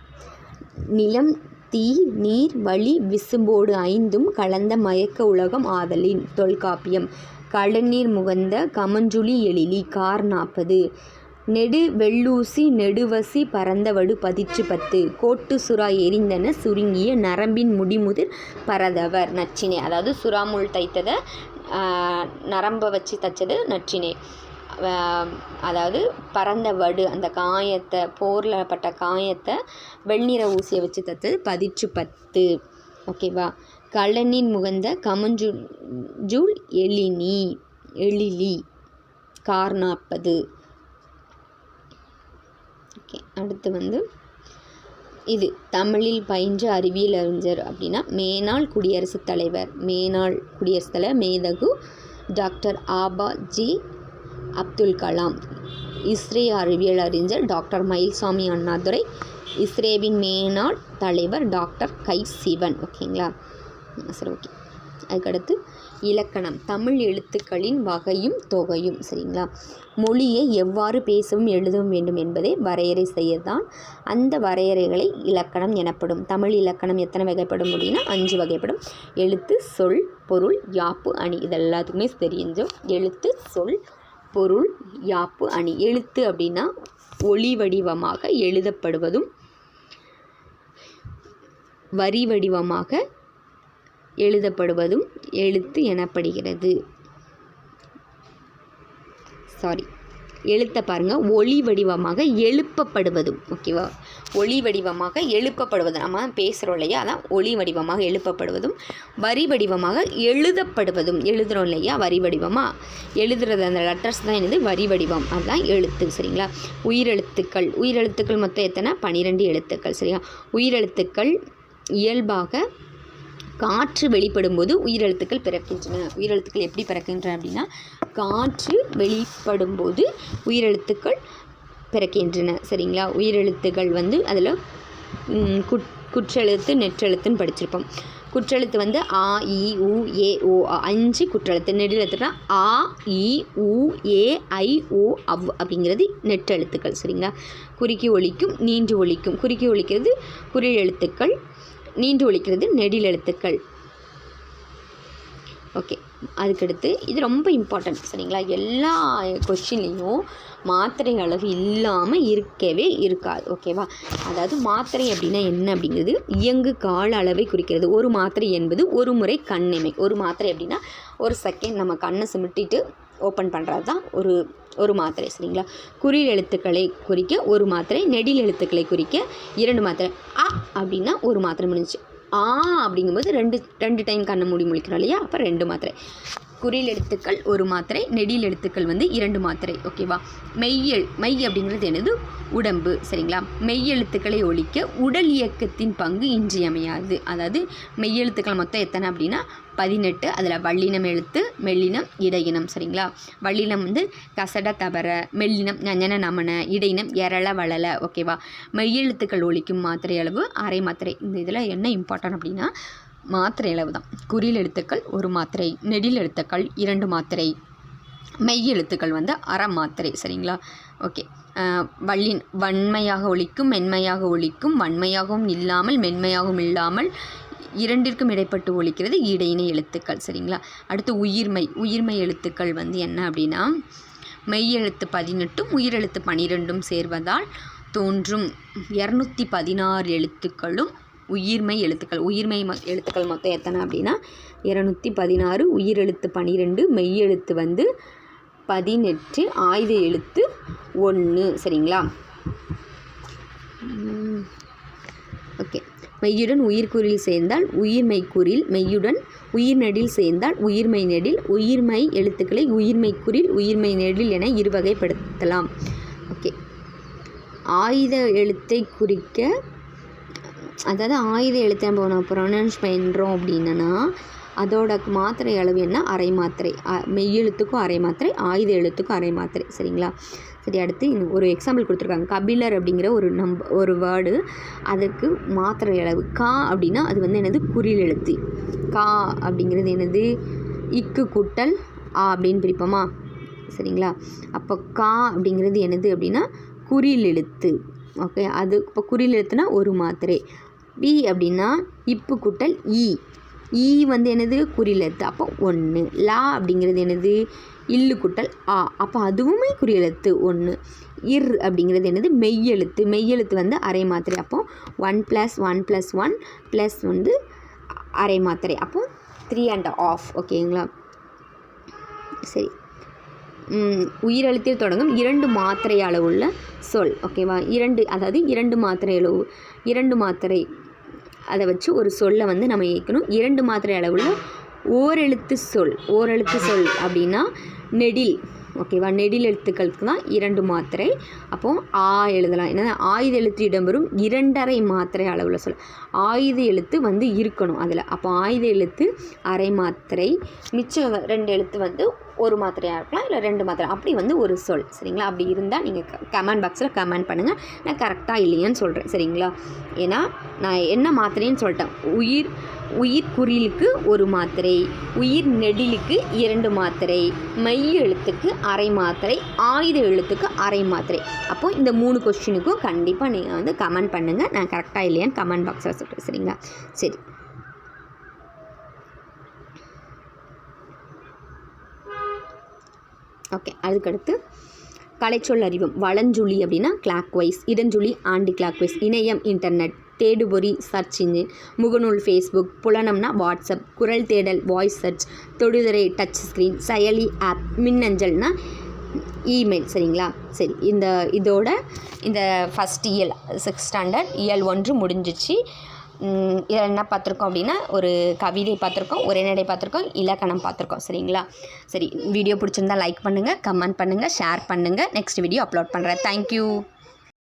நிலம், தீ, நீர், வழி, விசும்போடு 5ம் கலந்த மயக்க உலகம் ஆதலின் தொல்காப்பியம். கடநீர் முகந்த கமஞ்சுளி எழிலி கார் 40. நெடு வெள்ளூசி நெடுவசி பரந்தவடு பதிச்சு 10. கோட்டு சுறா எரிந்தன சுருங்கிய நரம்பின் முடிமுதிர் பரதவர் நற்றிணை. அதாவது சுறாமுள் தைத்ததை நரம்பை வச்சு தைச்சது நற்றிணை. அதாவது பரந்த வடு, அந்த காயத்தை, போரில் பட்ட காயத்தை வெண்ணிற ஊசியை வச்சு தைத்தது பதிச்சு 10. ஓகேவா? கள்ளநீர் முகந்த கமஞ்சுள் எழிலி கார் 40. ஓகே. அடுத்து வந்து இது தமிழில் பயின்ற அறிவியல் அறிஞர் அப்படின்னா மேனாள் குடியரசுத் தலைவர் மேதகு டாக்டர் ஆபா.ஜி. அப்துல் கலாம். இஸ்ரே அறிவியல் அறிஞர் டாக்டர் மயில்சாமி அண்ணாதுரை. இஸ்ரேவின் மேனாள் தலைவர் டாக்டர் கை சிவன். ஓகேங்களா? சரி, ஓகே. அதுக்கடுத்து இலக்கணம். தமிழ் எழுத்துக்களின் வகையும் தொகையும். சரிங்களா? மொழியை எவ்வாறு பேசவும் எழுதவும் வேண்டும் என்பதை வரையறை செய்யத்தான் அந்த வரையறைகளை இலக்கணம் எனப்படும். தமிழ் இலக்கணம் எத்தனை வகைப்படும் அப்படின்னா 5 வகைப்படும். எழுத்து, சொல், பொருள், யாப்பு, அணி. இது எல்லாத்துக்குமே தெரியும். எழுத்து, சொல், பொருள், யாப்பு, அணி. எழுத்து அப்படின்னா ஒளி வடிவமாக எழுதப்படுவதும் வரி வடிவமாக எழுதப்படுவதும் எழுத்து எனப்படுகிறது. எழுத்தை பாருங்கள், ஒளி வடிவமாக எழுப்பப்படுவதும். ஓகேவா? ஒளி வடிவமாக எழுப்பப்படுவது, நம்ம பேசுகிறோம் இல்லையா, அதான் ஒளி வடிவமாக எழுப்பப்படுவதும். வரி வடிவமாக எழுதப்படுவதும், எழுதுகிறோம் இல்லையா, வரி வடிவமாக எழுதுறது, அந்த லெட்டர்ஸ் தான் என்னது வரி வடிவம், அதுதான் எழுத்து. சரிங்களா? உயிரெழுத்துக்கள் மொத்தம் எத்தனை? 12 எழுத்துக்கள். சரியா? உயிரெழுத்துக்கள் இயல்பாக காற்று வெளிப்படும் போது உயிரெழுத்துக்கள் பிறக்கின்றன. உயிரெழுத்துக்கள் எப்படி பிறக்கின்றன அப்படின்னா, காற்று வெளிப்படும் போது உயிரெழுத்துக்கள் பிறக்கின்றன. சரிங்களா? உயிரெழுத்துகள் வந்து அதில் குற்றெழுத்து நெற்றெழுத்துன்னு படிச்சிருப்போம். குற்றெழுத்து வந்து ஆ இ உ ஏ ஓ 5 குற்றெழுத்து. நெடிலெழுத்துனா ஆ இ உ ஏ ஐ ஓ அவ் அப்படிங்கிறது நெற்றெழுத்துக்கள். சரிங்களா? குறுக்கி ஒலிக்கும் நீண்டு ஒலிக்கும். குறுக்கி ஒலிக்கிறது குறில் எழுத்துக்கள், நீண்டு ஒலிக்கிறது நெடில் எழுத்துக்கள். ஓகே, அதுக்கடுத்து இது ரொம்ப இம்பார்ட்டன்ட். சரிங்களா? எல்லா கொஷின்லேயும் மாத்திரை அளவு இல்லாமல் இருக்கவே இருக்காது. ஓகேவா? அதாவது மாத்திரை அப்படின்னா என்ன அப்படிங்கிறது இயங்கு கால அளவை குறிக்கிறது. ஒரு மாத்திரை என்பது ஒரு முறை கண்ணிமை. ஒரு மாத்திரை அப்படின்னா ஒரு செகண்ட் நம்ம கண்ணை சிமிட்டிட்டு ஓப்பன் பண்ணுறது தான் ஒரு மாத்திரை. சரிங்களா? குறில் எழுத்துக்களை குறிக்க ஒரு மாத்திரை, நெடில் எழுத்துக்களை குறிக்க 2 மாத்திரை. அ அப்படின்னா ஒரு மாத்திரை முடிஞ்சிச்சு. அப்படிங்கும்போது ரெண்டு டைம் கண்ணை மூடி முழிக்கிறோம் இல்லையா? அப்போ 2 மாத்திரை. குறில் எழுத்துக்கள் ஒரு மாத்திரை, நெடில் எழுத்துக்கள் வந்து 2 மாத்திரை. ஓகேவா? மெய் அப்படிங்கிறது என்னது? உடம்பு. சரிங்களா? மெய்யெழுத்துக்களை ஒலிக்க உடல் இயக்கத்தின் பங்கு இன்றியமையாது. அதாவது மெய்யெழுத்துக்கள் மொத்தம் எத்தனை அப்படின்னா 18. அதில் வல்லினம் எழுத்து, மெல்லினம், இடையினம். சரிங்களா? வல்லினம் வந்து கசட தபர, மெல்லினம் ஞஞன நமன, இடையினம் எரள வளல. ஓகேவா? மெய்யெழுத்துக்கள் ஒலிக்கும் மாத்திரை அளவு அரை மாத்திரை. இந்த இதில் என்ன இம்பார்ட்டன்ட் அப்படின்னா மாத்திரை அளவு தான். குறில் எழுத்துக்கள் ஒரு மாத்திரை, நெடில் எழுத்துக்கள் 2 மாத்திரை, மெய் எழுத்துக்கள் வந்து அரை மாத்திரை. சரிங்களா? ஓகே. வன்மையாக ஒலிக்கும், மென்மையாக ஒலிக்கும், வன்மையாகவும் இல்லாமல் மென்மையாகவும் இல்லாமல் இரண்டிற்கும் இடைப்பட்டு ஒலிக்கிறது இடையினை எழுத்துக்கள். சரிங்களா? அடுத்து உயிர்மை எழுத்துக்கள் வந்து என்ன அப்படின்னா மெய் எழுத்து 18 உயிரெழுத்து 12 சேர்வதால் தோன்றும் 216 எழுத்துக்களும் உயிர்மை எழுத்துக்கள். எழுத்துக்கள் மொத்தம் எத்தனை அப்படின்னா 216, உயிரெழுத்து 12, மெய்யெழுத்து வந்து 18, ஆயுத எழுத்து 1. சரிங்களா? ஓகே. மெய்யுடன் உயிர்குறில் சேர்ந்தால் உயிர்மை குறில், மெய்யுடன் உயிர் நெடில் சேர்ந்தால் உயிர்மை நெடில். உயிர்மை எழுத்துக்களை உயிர்மை குறில், உயிர்மை நெடில் என இருவகைப்படுத்தலாம். ஓகே. ஆயுத எழுத்தை குறிக்க, அதாவது ஆயுத எழுத்தை நம்ம ப்ரொனவுன்ஸ் பண்ணுறோம் அப்படின்னா அதோட மாத்திரை அளவு என்ன? அரை மாத்திரை. மெய்யெழுத்துக்கும் அரை மாத்திரை, ஆயுத எழுத்துக்கும் அரை மாத்திரை. சரிங்களா? சரி, அடுத்து ஒரு எக்ஸாம்பிள் கொடுத்துருக்காங்க. கபிலர் அப்படிங்கிற ஒரு வேர்டு, அதுக்கு மாத்திரை அளவு கா அப்படின்னா அது வந்து என்னது? குறில் எழுத்து. கா அப்படிங்கிறது என்னது? இக்கு கூட்டல் ஆ அப்படின்னு பிரிப்போமா? சரிங்களா? அப்போ கா அப்படிங்கிறது என்னது அப்படின்னா குறில் எழுத்து. ஓகே. அது இப்போ குறில் எழுத்துனா ஒரு மாத்திரை. பி அப்படின்னா இப்பு கூட்டல் ஈ வந்து என்னது? குறில் எழுத்து. அப்போ 1. லா அப்படிங்கிறது என்னது? இல்லு கூட்டல் ஆ. அப்போ அதுவுமே குறில் எழுத்து 1. இர் அப்படிங்கிறது என்னது? மெய்யெழுத்து வந்து அரை மாத்திரை. அப்போ 1 + 1 + 1 ப்ளஸ் வந்து அரை மாத்திரை. அப்போ 3½ ஓகேங்களா? சரி. உயிரெழுத்தில் தொடங்கும் 2 மாத்திரை அளவுள்ள சொல். ஓகேவா? அதாவது 2 மாத்திரை அளவு, 2 மாத்திரை அதை வச்சு ஒரு சொல்லை வந்து நம்ம இயக்கணும். 2 மாத்திரை அளவுள்ள ஓரெழுத்து சொல் அப்படின்னா நெடில். ஓகேவா? நெடில் எழுத்துக்களுக்கு தான் 2 மாத்திரை. அப்போது எழுதலாம். ஏன்னா ஆயுத எழுத்து இடம்பெறும் 2½ மாத்திரை அளவில் சொல். ஆயுத எழுத்து வந்து இருக்கணும் அதில். அப்போ ஆயுத எழுத்து அரை மாத்திரை, மிச்சம் 2 எழுத்து வந்து ஒரு மாத்திரையாக இருக்கலாம், இல்லை 2 மாத்திரை, அப்படி வந்து ஒரு சொல். சரிங்களா? அப்படி இருந்தால் நீங்கள் கமெண்ட் பாக்ஸில் கமெண்ட் பண்ணுங்கள். நான் கரெக்டாக இல்லையான்னு சொல்கிறேன். சரிங்களா? ஏன்னா நான் என்ன மாத்திரைன்னு சொல்லிட்டேன். உயிர் குறிலுக்கு ஒரு மாத்திரை, உயிர் நெடிலுக்கு 2 மாத்திரை, மெய் எழுத்துக்கு அரை மாத்திரை, ஆயுத எழுத்துக்கு அரை மாத்திரை. அப்போது இந்த 3 கொஸ்டினுக்கும் கண்டிப்பாக நீங்கள் வந்து கமெண்ட் பண்ணுங்கள். நான் கரெக்டாக இல்லையான்னு கமெண்ட் பாக்ஸில் சொல்கிறேன். சரிங்களா? சரி. ஓகே. அதுக்கடுத்து கலைச்சொல் அறிவும். வலஞ்சுழி அப்படின்னா கிளாக் வைஸ், இடஞ்சுழி ஆன்டி கிளாக் வைஸ், இணையம் இன்டர்நெட், தேடுபொறி சர்ச் இன்ஜின், முகநூல் ஃபேஸ்புக், புலனம்னா வாட்ஸ்அப், குரல் தேடல் வாய்ஸ் சர்ச், தொடுதிரை டச் ஸ்க்ரீன், செயலி ஆப், மின்னஞ்சல்னா இமெயில். சரிங்களா? சரி. இதோட இந்த ஃபஸ்ட் இயல் 6th ஸ்டாண்டர்ட் இயல் 1 முடிஞ்சிச்சு. இதில் என்ன பார்த்துருக்கோம் அப்படின்னா ஒரு கவிதை பார்த்துருக்கோம், உரைநடை பார்த்துருக்கோம், இலக்கணம் பார்த்துருக்கோம். சரிங்களா? சரி. வீடியோ பிடிச்சிருந்தா லைக் பண்ணுங்கள், கமெண்ட் பண்ணுங்கள், ஷேர் பண்ணுங்கள். நெக்ஸ்ட் வீடியோ அப்லோட் பண்ணுறேன். தேங்க்யூ.